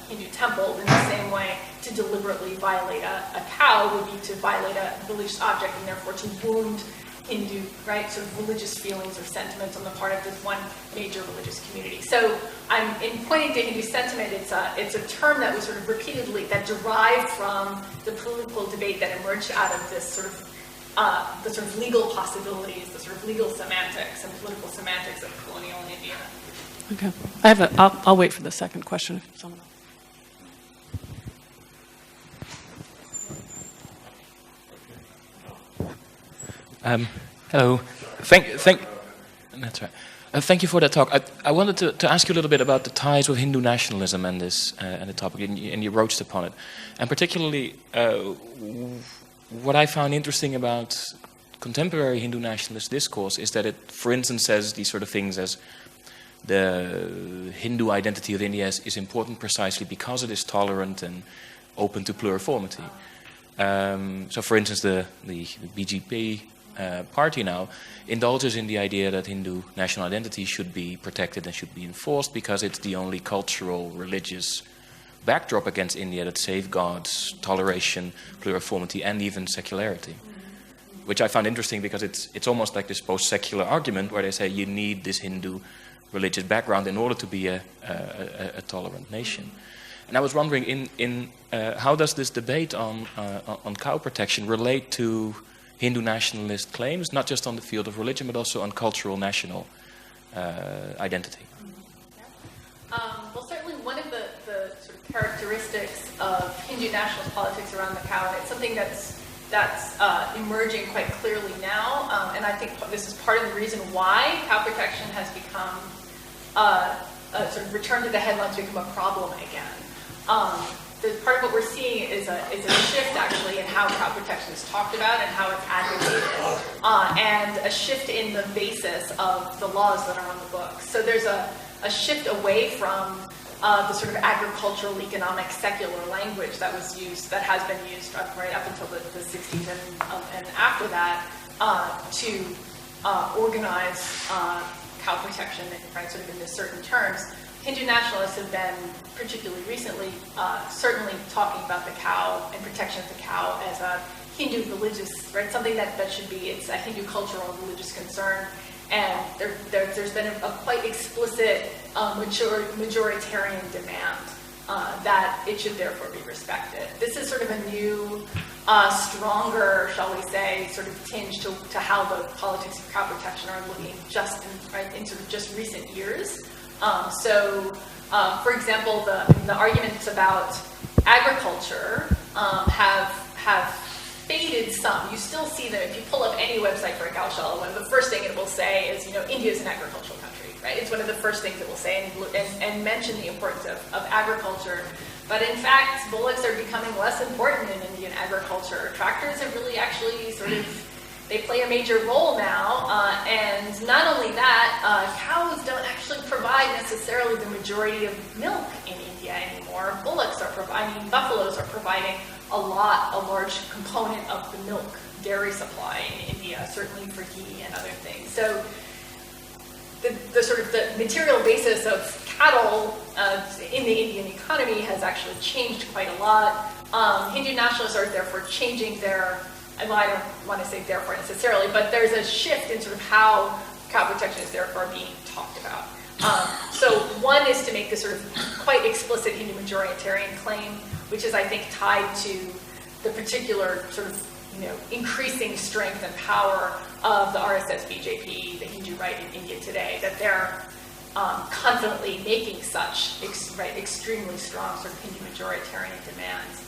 Hindu temple. In the same way, to deliberately violate a cow would be to violate a religious object, and therefore to wound Hindu, right, sort of religious feelings or sentiments on the part of this one major religious community. So in pointing to Hindu sentiment, it's a term that was sort of repeatedly, that derived from the political debate that emerged out of this sort of, the sort of legal possibilities, the sort of legal semantics and political semantics of colonial India. Okay. I'll wait for the second question if someone else. Hello. That's right. Thank you for that talk. I wanted to ask you a little bit about the ties with Hindu nationalism and this and the topic, and you broached upon it. And particularly, what I found interesting about contemporary Hindu nationalist discourse is that it, for instance, says these sort of things as the Hindu identity of India is important precisely because it is tolerant and open to pluriformity. So, for instance, the BJP party now indulges in the idea that Hindu national identity should be protected and should be enforced because it's the only cultural, religious backdrop against India that safeguards toleration, pluriformity, and even secularity. Which I found interesting because it's almost like this post-secular argument where they say you need this Hindu religious background in order to be a tolerant nation. And I was wondering, how does this debate on cow protection relate to Hindu nationalist claims, not just on the field of religion, but also on cultural national identity? Well, certainly one of the sort of characteristics of Hindu nationalist politics around the cow, and it's something that's emerging quite clearly now, and I think this is part of the reason why cow protection has become sort of returned to the headlines, become a problem again. Part of what we're seeing is a shift, actually, in how cow protection is talked about and how it's advocated, and a shift in the basis of the laws that are on the books. So there's a shift away from the sort of agricultural, economic, secular language that was used, that has been used right up until the 60s and after that, to organize cow protection, right, sort of in certain terms. Hindu nationalists have been, particularly recently, certainly talking about the cow and protection of the cow as a Hindu religious, right, something that should be, it's a Hindu cultural and religious concern. And there's been a quite explicit majoritarian demand that it should therefore be respected. This is sort of a new, stronger, shall we say, sort of tinge to how the politics of cow protection are looking just in sort of just recent years. For example, the arguments about agriculture have faded some. You still see them if you pull up any website for a Gaushala. One of the first things it will say is, India is an agricultural country, right? It's one of the first things it will say and mention the importance of agriculture. But in fact, bullocks are becoming less important in Indian agriculture. Tractors have really actually they play a major role now, and not only that, cows don't actually provide necessarily the majority of milk in India anymore. Bullocks are providing, buffaloes are providing a large component of the milk dairy supply in India, certainly for ghee and other things. So the sort of the material basis of cattle in the Indian economy has actually changed quite a lot. Hindu nationalists are therefore changing their, well, I don't want to say therefore necessarily, but there's a shift in sort of how cow protection is therefore being talked about. So one is to make this sort of quite explicit Hindu majoritarian claim, which is, I think, tied to the particular sort of, increasing strength and power of the RSS BJP, the Hindu right in India today, that they're confidently making such extremely strong sort of Hindu majoritarian demands.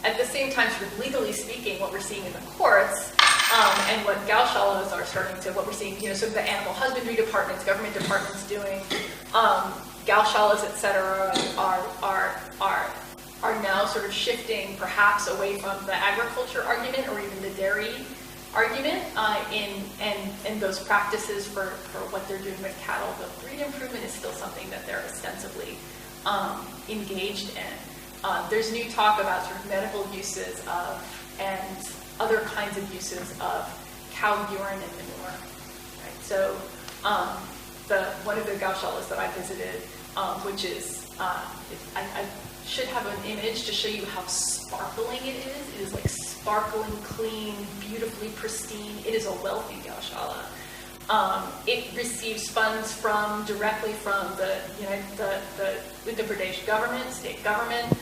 At the same time, sort of legally speaking, what we're seeing in the courts and what gaushalas are starting to, what we're seeing, sort of the animal husbandry departments, government departments doing, gaushalas, et cetera, are now sort of shifting perhaps away from the agriculture argument or even the dairy argument in those practices for what they're doing with cattle. The breed improvement is still something that they're ostensibly engaged in. There's new talk about sort of medical uses of and other kinds of uses of cow urine and manure. Right? So one of the gaushalas that I visited, which is, I should have an image to show you how sparkling it is. It is like sparkling, clean, beautifully pristine. It is a wealthy gaushala. It receives funds directly from the Uttar Pradesh government, state government,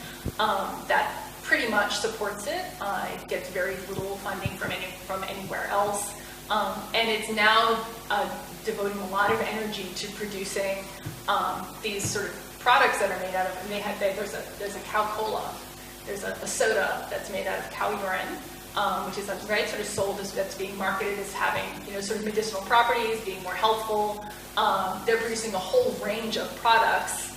that pretty much supports it. It gets very little funding from anywhere else, and it's now devoting a lot of energy to producing these sort of products that are made out of. And there's a cow cola, there's a soda that's made out of cow urine, which is sort of sold that's being marketed as having sort of medicinal properties, being more healthful. They're producing a whole range of products.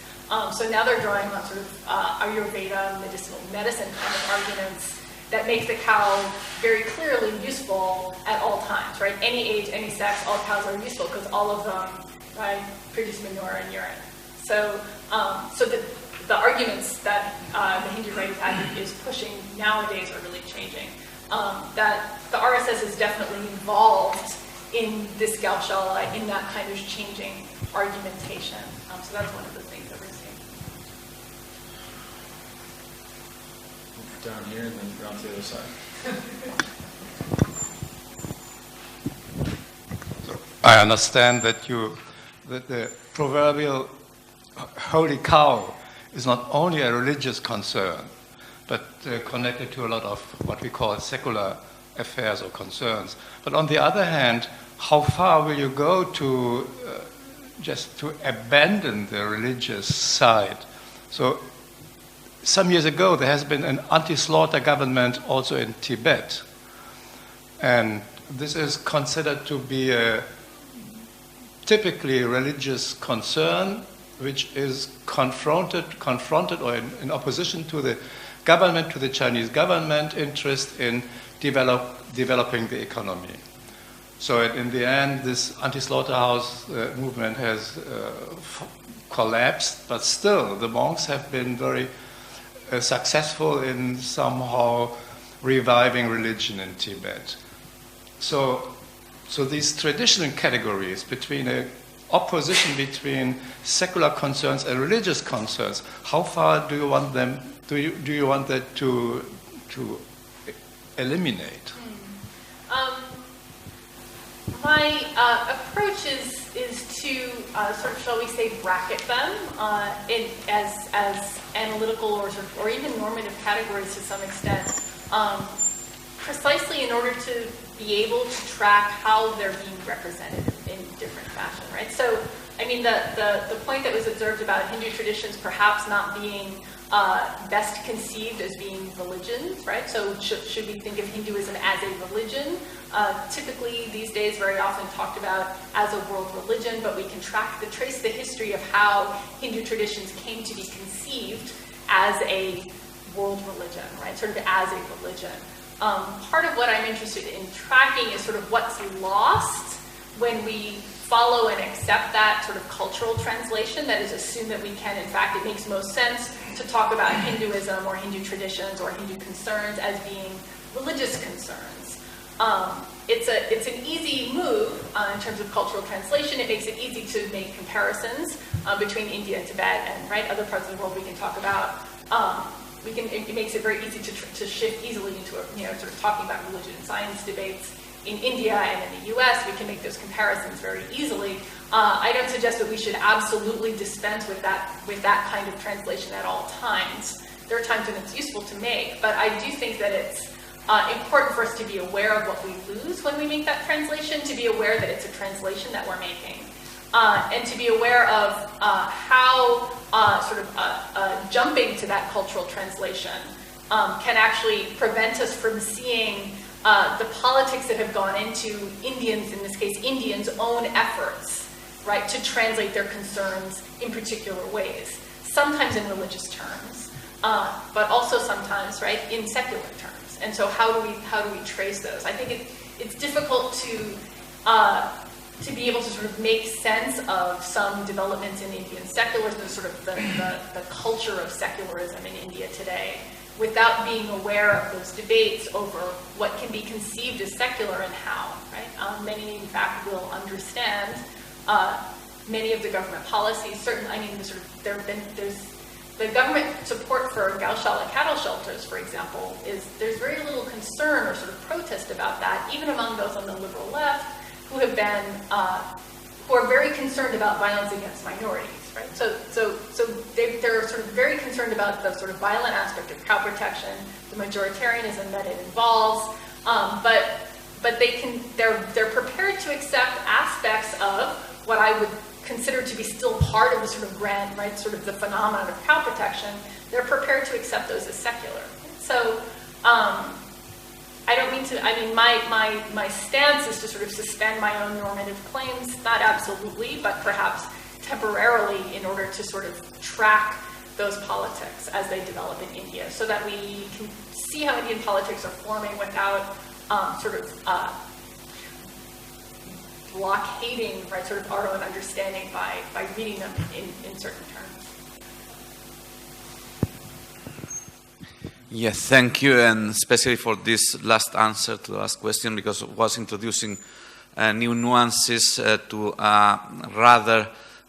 So now they're drawing on sort of Ayurveda, medicinal medicine kind of arguments that make the cow very clearly useful at all times, right? Any age, any sex, all cows are useful because all of them, right, produce manure and urine. So, the arguments that the Hindu rights advocate is pushing nowadays are really changing. That the RSS is definitely involved in this gaushala, in that kind of changing argumentation. So that's one of the things that we're seeing. Down here and then around to the other side. So I understand that the proverbial holy cow is not only a religious concern, but connected to a lot of what we call secular affairs or concerns. But on the other hand, how far will you go to just to abandon the religious side? So some years ago, there has been an anti-slaughter government also in Tibet. And this is considered to be a typically religious concern, which is confronted or in opposition to the government, to the Chinese government interest in developing the economy. So in the end, this anti-slaughterhouse movement has collapsed, but still the monks have been very successful in somehow reviving religion in Tibet. So these traditional categories between a opposition between secular concerns and religious concerns, how far do you want them? Do you want that to eliminate? My approach is to sort of, shall we say, bracket them as analytical or even normative categories to some extent, precisely in order to be able to track how they're being represented in different fashion, right? So, I mean, the point that was observed about Hindu traditions perhaps not being best conceived as being religions, right? So should we think of Hinduism as a religion? Typically, these days, very often talked about as a world religion, but we can trace the history of how Hindu traditions came to be conceived as a world religion, right? Sort of as a religion. Part of what I'm interested in tracking is sort of what's lost when we follow and accept that sort of cultural translation that is assumed that we can, in fact, it makes most sense to talk about Hinduism or Hindu traditions or Hindu concerns as being religious concerns. It's an easy move in terms of cultural translation. It makes it easy to make comparisons between India and Tibet and other parts of the world we can talk about. It makes it very easy to shift easily into sort of talking about religion and science debates. In India and in the US, we can make those comparisons very easily. I don't suggest that we should absolutely dispense with that kind of translation at all times. There are times when it's useful to make, but I do think that it's important for us to be aware of what we lose when we make that translation, to be aware that it's a translation that we're making. and to be aware of how jumping to that cultural translation can actually prevent us from seeing the politics that have gone into Indians, in this case, Indians' own efforts, right, to translate their concerns in particular ways, sometimes in religious terms, but also sometimes, right, in secular terms. And so how do we trace those? I think it's difficult to be able to sort of make sense of some developments in Indian secularism, sort of the culture of secularism in India today, without being aware of those debates over what can be conceived as secular and how, right? Many, in fact, will understand many of the government policies. Certainly, I mean, there's the government support for Gaushala cattle shelters, for example, there's very little concern or sort of protest about that, even among those on the liberal left who are very concerned about violence against minorities. Right? So they're sort of very concerned about the sort of violent aspect of cow protection, the majoritarianism that it involves, but they're prepared to accept aspects of what I would consider to be still part of the sort of grand, right, sort of the phenomenon of cow protection. They're prepared to accept those as secular. So I don't mean to, I mean, my stance is to sort of suspend my own normative claims, not absolutely, but perhaps temporarily, in order to sort of track those politics as they develop in India, so that we can see how Indian politics are forming without blockading, right, sort of our own understanding by reading them in certain terms. Yes, thank you, and especially for this last answer to the last question, because it was introducing new nuances to a rather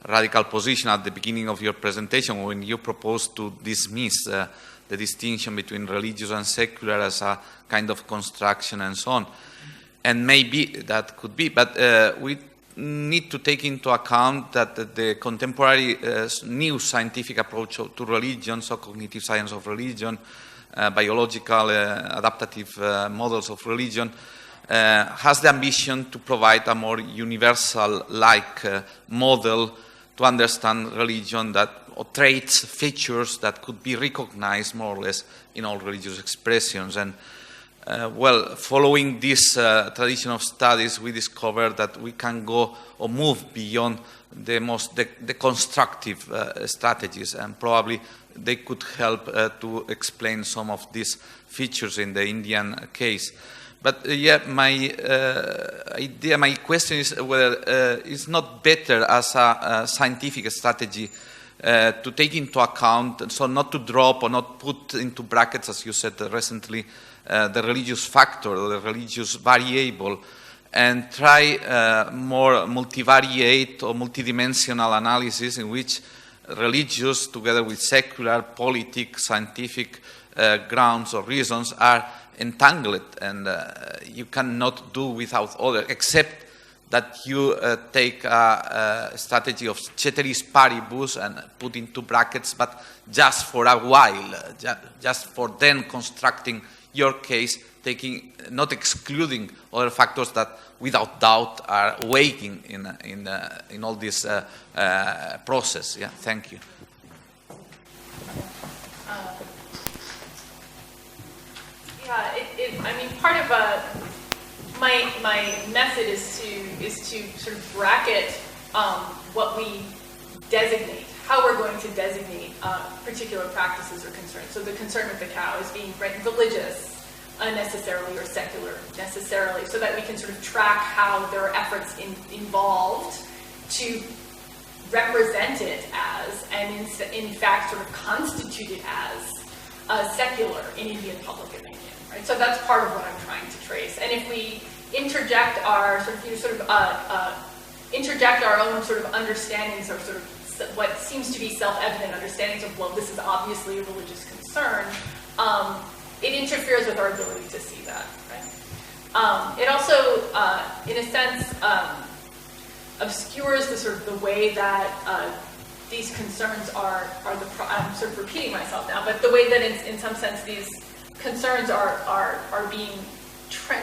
radical position at the beginning of your presentation when you proposed to dismiss the distinction between religious and secular as a kind of construction and so on. And maybe that could be, but we need to take into account that the contemporary new scientific approach to religion, so cognitive science of religion, biological adaptative models of religion, has the ambition to provide a more universal-like model to understand religion, that or traits, features that could be recognized more or less in all religious expressions. And well, following this tradition of studies, we discovered that we can go or move beyond the constructive strategies, and probably they could help to explain some of these features in the Indian case. But yeah, my question is whether it's not better as a scientific strategy to take into account, so not to drop or not put into brackets, as you said recently, the religious factor or the religious variable, and try more multivariate or multidimensional analysis in which religious, together with secular, politic, scientific grounds or reasons, are entangled, and you cannot do without other, except that you take a strategy of ceteris paribus and put into brackets, but just for a while, just for then constructing your case, not excluding other factors that without doubt are weighing in all this process. Yeah, thank you. I mean, part of my method is to sort of bracket what we designate, how we're going to designate particular practices or concerns. So the concern with the cow is being religious unnecessarily or secular necessarily, so that we can sort of track how there are efforts involved to represent it as, and in fact sort of constitute it as secular in Indian public opinion. Right? So that's part of what I'm trying to trace. And if we interject our interject our own sort of understandings, or sort of what seems to be self-evident understandings of, well, this is obviously a religious concern, it interferes with our ability to see that. Right? It also, in a sense, obscures the way that these concerns are I'm sort of repeating myself now, but the way that in some sense these concerns are being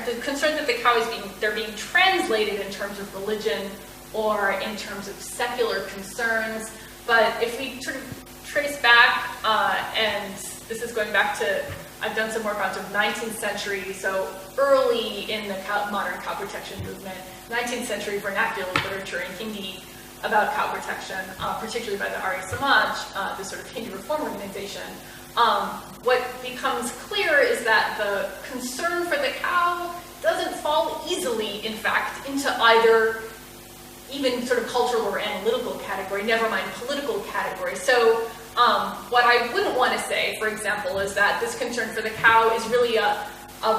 the concern that the cow is being translated in terms of religion or in terms of secular concerns. But if we sort of trace back, and this is going back to, I've done some work on sort of 19th century, so early in the modern cow protection movement, 19th century vernacular literature in Hindi about cow protection, particularly by the Arya Samaj, the sort of Hindu reform organization. What becomes clear is that the concern for the cow doesn't fall easily, in fact, into either even sort of cultural or analytical category, never mind political category. So what I wouldn't want to say, for example, is that this concern for the cow is really a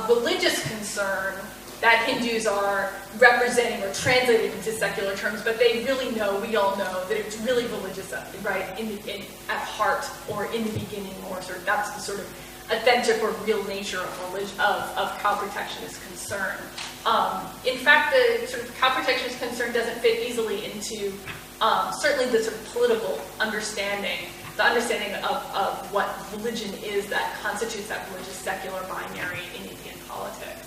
religious concern that Hindus are representing or translated into secular terms, but they really know, we all know, that it's really religious, right, at heart or in the beginning, or sort of that's the sort of authentic or real nature of religion, of cow protectionist concern. In fact, the sort of cow protectionist concern doesn't fit easily into certainly the sort of political understanding, the understanding of what religion is that constitutes that religious secular binary in Indian politics.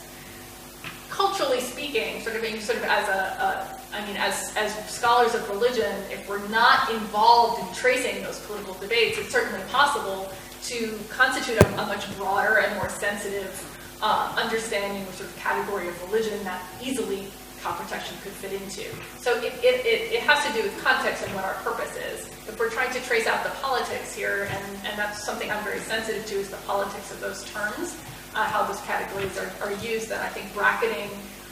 Culturally speaking, sort of as scholars of religion, if we're not involved in tracing those political debates, it's certainly possible to constitute a much broader and more sensitive understanding or sort of category of religion that easily cow protection could fit into. So it has to do with context and what our purpose is. If we're trying to trace out the politics here, and that's something I'm very sensitive to, is the politics of those terms, how those categories are used, then I think bracketing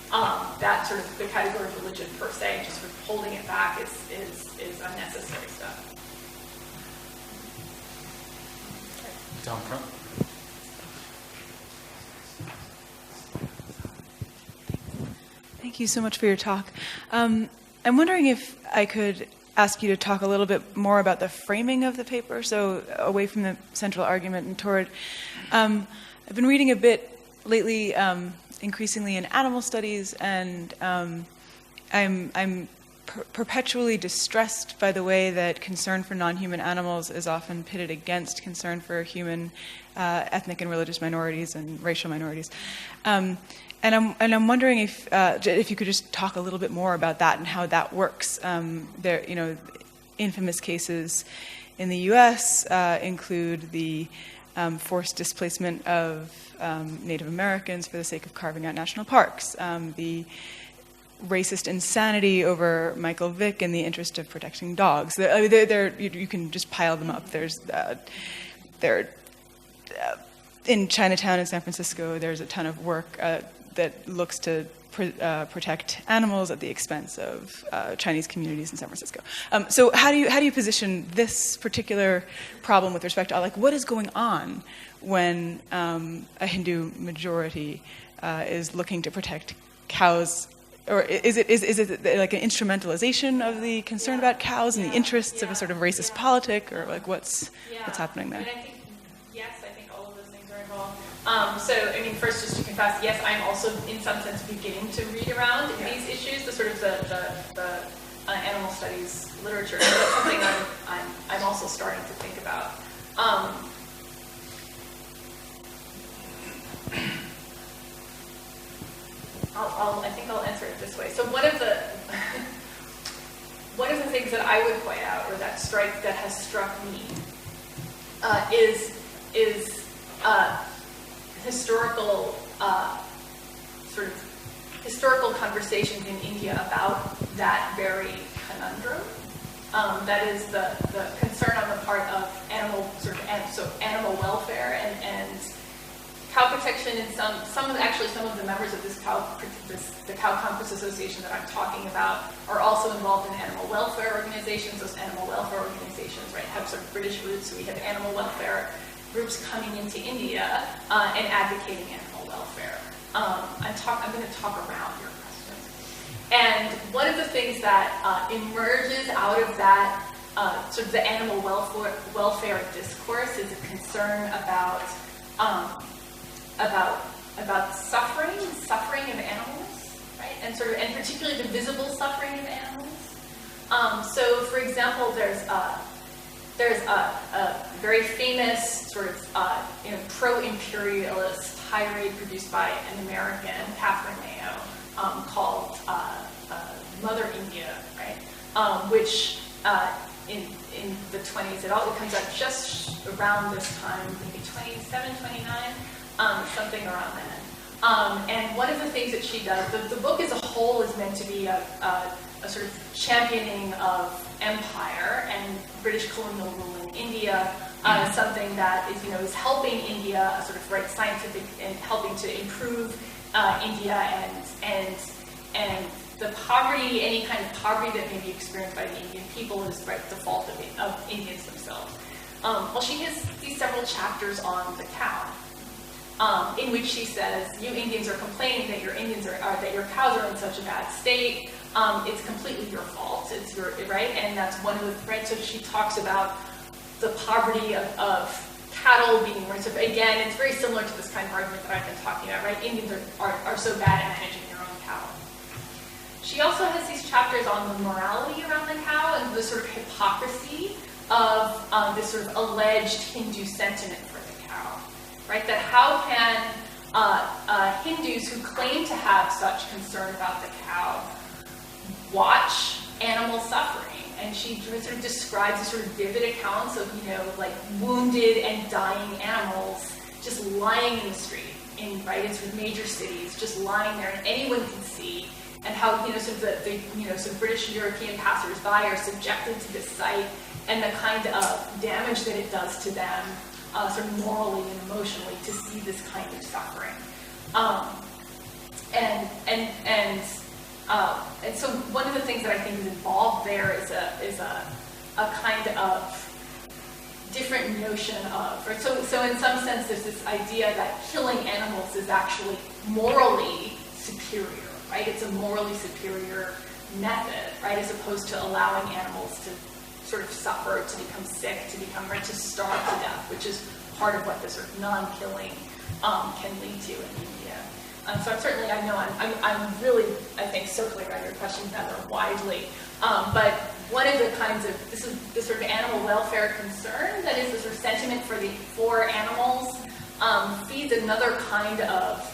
that sort of the category of religion per se, and just sort of holding it back is unnecessary stuff. Down front. Thank you so much for your talk. I'm wondering if I could ask you to talk a little bit more about the framing of the paper, so away from the central argument and toward. I've been reading a bit lately, increasingly in animal studies, and I'm perpetually distressed by the way that concern for non-human animals is often pitted against concern for human ethnic and religious minorities and racial minorities. And I'm wondering if you could just talk a little bit more about that and how that works. There, infamous cases in the U.S. Include the forced displacement of Native Americans for the sake of carving out national parks, the racist insanity over Michael Vick in the interest of protecting dogs. You can just pile them up. In Chinatown in San Francisco, there's a ton of work that looks to protect animals at the expense of Chinese communities in San Francisco. So how do you position this particular problem with respect to what is going on when a Hindu majority is looking to protect cows? Or is it like an instrumentalization of the concern about cows and the interests of a sort of racist politic, or what's happening there? I think, yes, I think all of those things are involved. So, first, just to confess, yes, I'm also, in some sense, beginning to read around these issues, the sort of the animal studies literature. So that's something I'm also starting to think about. I think I'll answer it this way. So one of the things that I would point out, or that has struck me, is historical conversations in India about that very conundrum. That is the concern on the part of animal welfare and cow protection, and some of the members of the Cow Conference Association that I'm talking about are also involved in animal welfare organizations. Those animal welfare organizations, right, have sort of British roots. So we have animal welfare groups coming into India and advocating animal welfare. I'm going to talk around your questions. And one of the things that emerges out of that sort of the animal welfare discourse is a concern about suffering of animals, right? And particularly the visible suffering of animals. So, for example, there's a very famous sort of pro-imperialist tirade produced by an American, Catherine Mayo, called Mother India, right? which in the 20s, it comes out just around this time, maybe 27, 29, something around then. And one of the things that she does, the book as a whole is meant to be a sort of championing of empire and British colonial rule in India, something that is helping India sort of scientific and helping to improve India and the poverty, any kind of poverty that may be experienced by the Indian people is the fault of Indians themselves. Well, she has these several chapters on the cow, in which she says, you Indians are complaining that your that your cows are in such a bad state. It's completely your fault. It's your right, and that's one of the So she talks about the poverty of cattle being raised. So again, it's very similar to this kind of argument that I've been talking about, right? Indians are so bad at managing their own cow. She also has these chapters on the morality around the cow and the sort of hypocrisy of this sort of alleged Hindu sentiment for the cow, right? That how can Hindus who claim to have such concern about the cow watch animal suffering? And she sort of describes these sort of vivid accounts of, wounded and dying animals just lying in the street in sort of major cities, just lying there, and anyone can see. And how sort of British and European passersby are subjected to this sight and the kind of damage that it does to them, sort of morally and emotionally, to see this kind of suffering. And so one of the things that I think is involved there is a kind of different notion of. Right? So in some sense, there's this idea that killing animals is actually morally superior. Right? It's a morally superior method, right? As opposed to allowing animals to sort of suffer, to become sick, to starve to death, which is part of what the sort of non-killing can lead to in India. So I'm really, I think, circling around your question rather widely. But one of the kinds of, this is the sort of animal welfare concern, that is the sort of sentiment for animals, feeds another kind of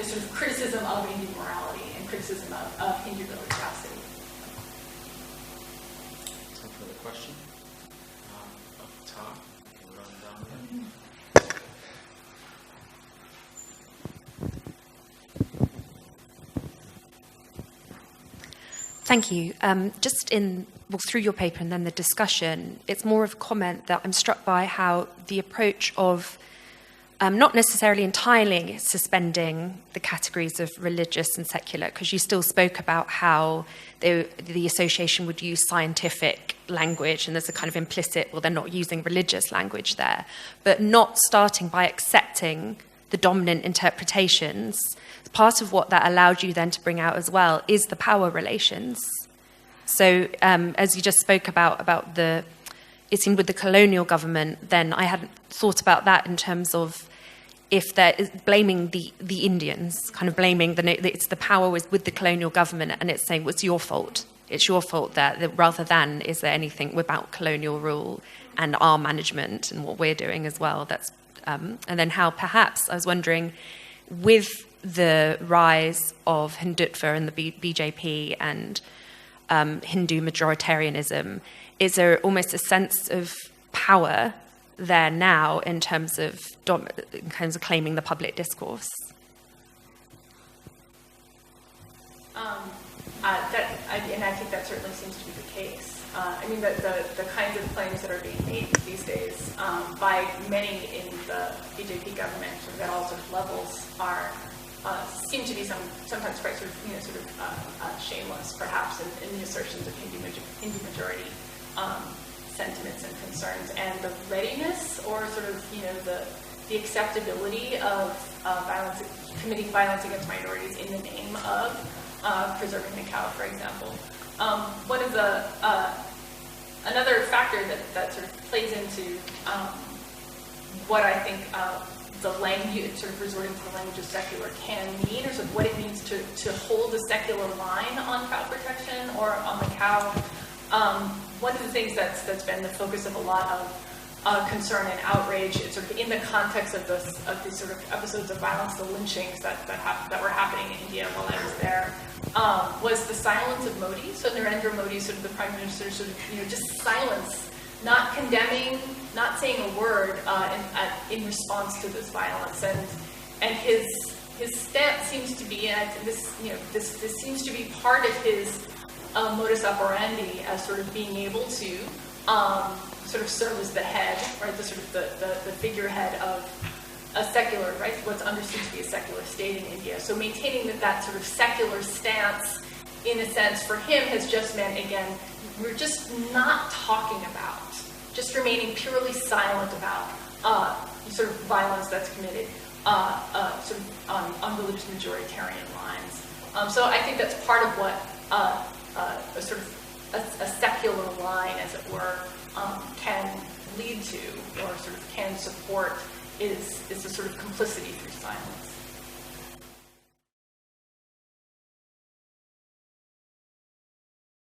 sort of criticism of Indian morality and criticism of Hindu religiosity. Time for the question. Up top, we'll run down there. Thank you. Through your paper and then the discussion, it's more of a comment that I'm struck by how the approach of not necessarily entirely suspending the categories of religious and secular, because you still spoke about how the association would use scientific language, and there's a kind of implicit, well, they're not using religious language there, but not starting by accepting the dominant interpretations. Part of what that allowed you then to bring out as well is the power relations. So as you just spoke about it seemed with the colonial government, then I hadn't thought about that in terms of if they're blaming the Indians, kind of blaming it's the power was with the colonial government, and it's saying, well, it's your fault. It's your fault that rather than is there anything about colonial rule and our management and what we're doing as well. That's and then how perhaps I was wondering, with the rise of Hindutva and the BJP and Hindu majoritarianism, is there almost a sense of power there now in terms of claiming the public discourse? I think that certainly seems to be the case. The kinds of claims that are being made these days by many in the BJP government at all sort of levels seem to be sometimes quite shameless, perhaps, in the assertions of Hindu majority sentiments and concerns, and the readiness or the acceptability of committing violence against minorities in the name of preserving the cow, for example. One of the another factor that sort of plays into what I think the language, sort of resorting to the language of secular, can mean, or sort of what it means to hold a secular line on cow protection or on the cow. One of the things that's been the focus of a lot of concern and outrage, sort of in the context of these sort of episodes of violence, the lynchings that were happening in India while I was there, was the silence of Modi. So Narendra Modi, sort of the prime minister, sort of, just silence, not condemning, not saying a word in response to this violence. And his stance seems to be, and this seems to be part of his modus operandi as sort of being able to sort of serve as the head, right, the sort of the figurehead of a secular, right, what's understood to be a secular state in India. So maintaining that sort of secular stance, in a sense, for him has just meant, again, we're just not talking about, just remaining purely silent about sort of violence that's committed sort of on religious majoritarian lines. So I think that's part of what a sort of a secular line, as it were, can lead to, or sort of can support, is a sort of complicity through silence.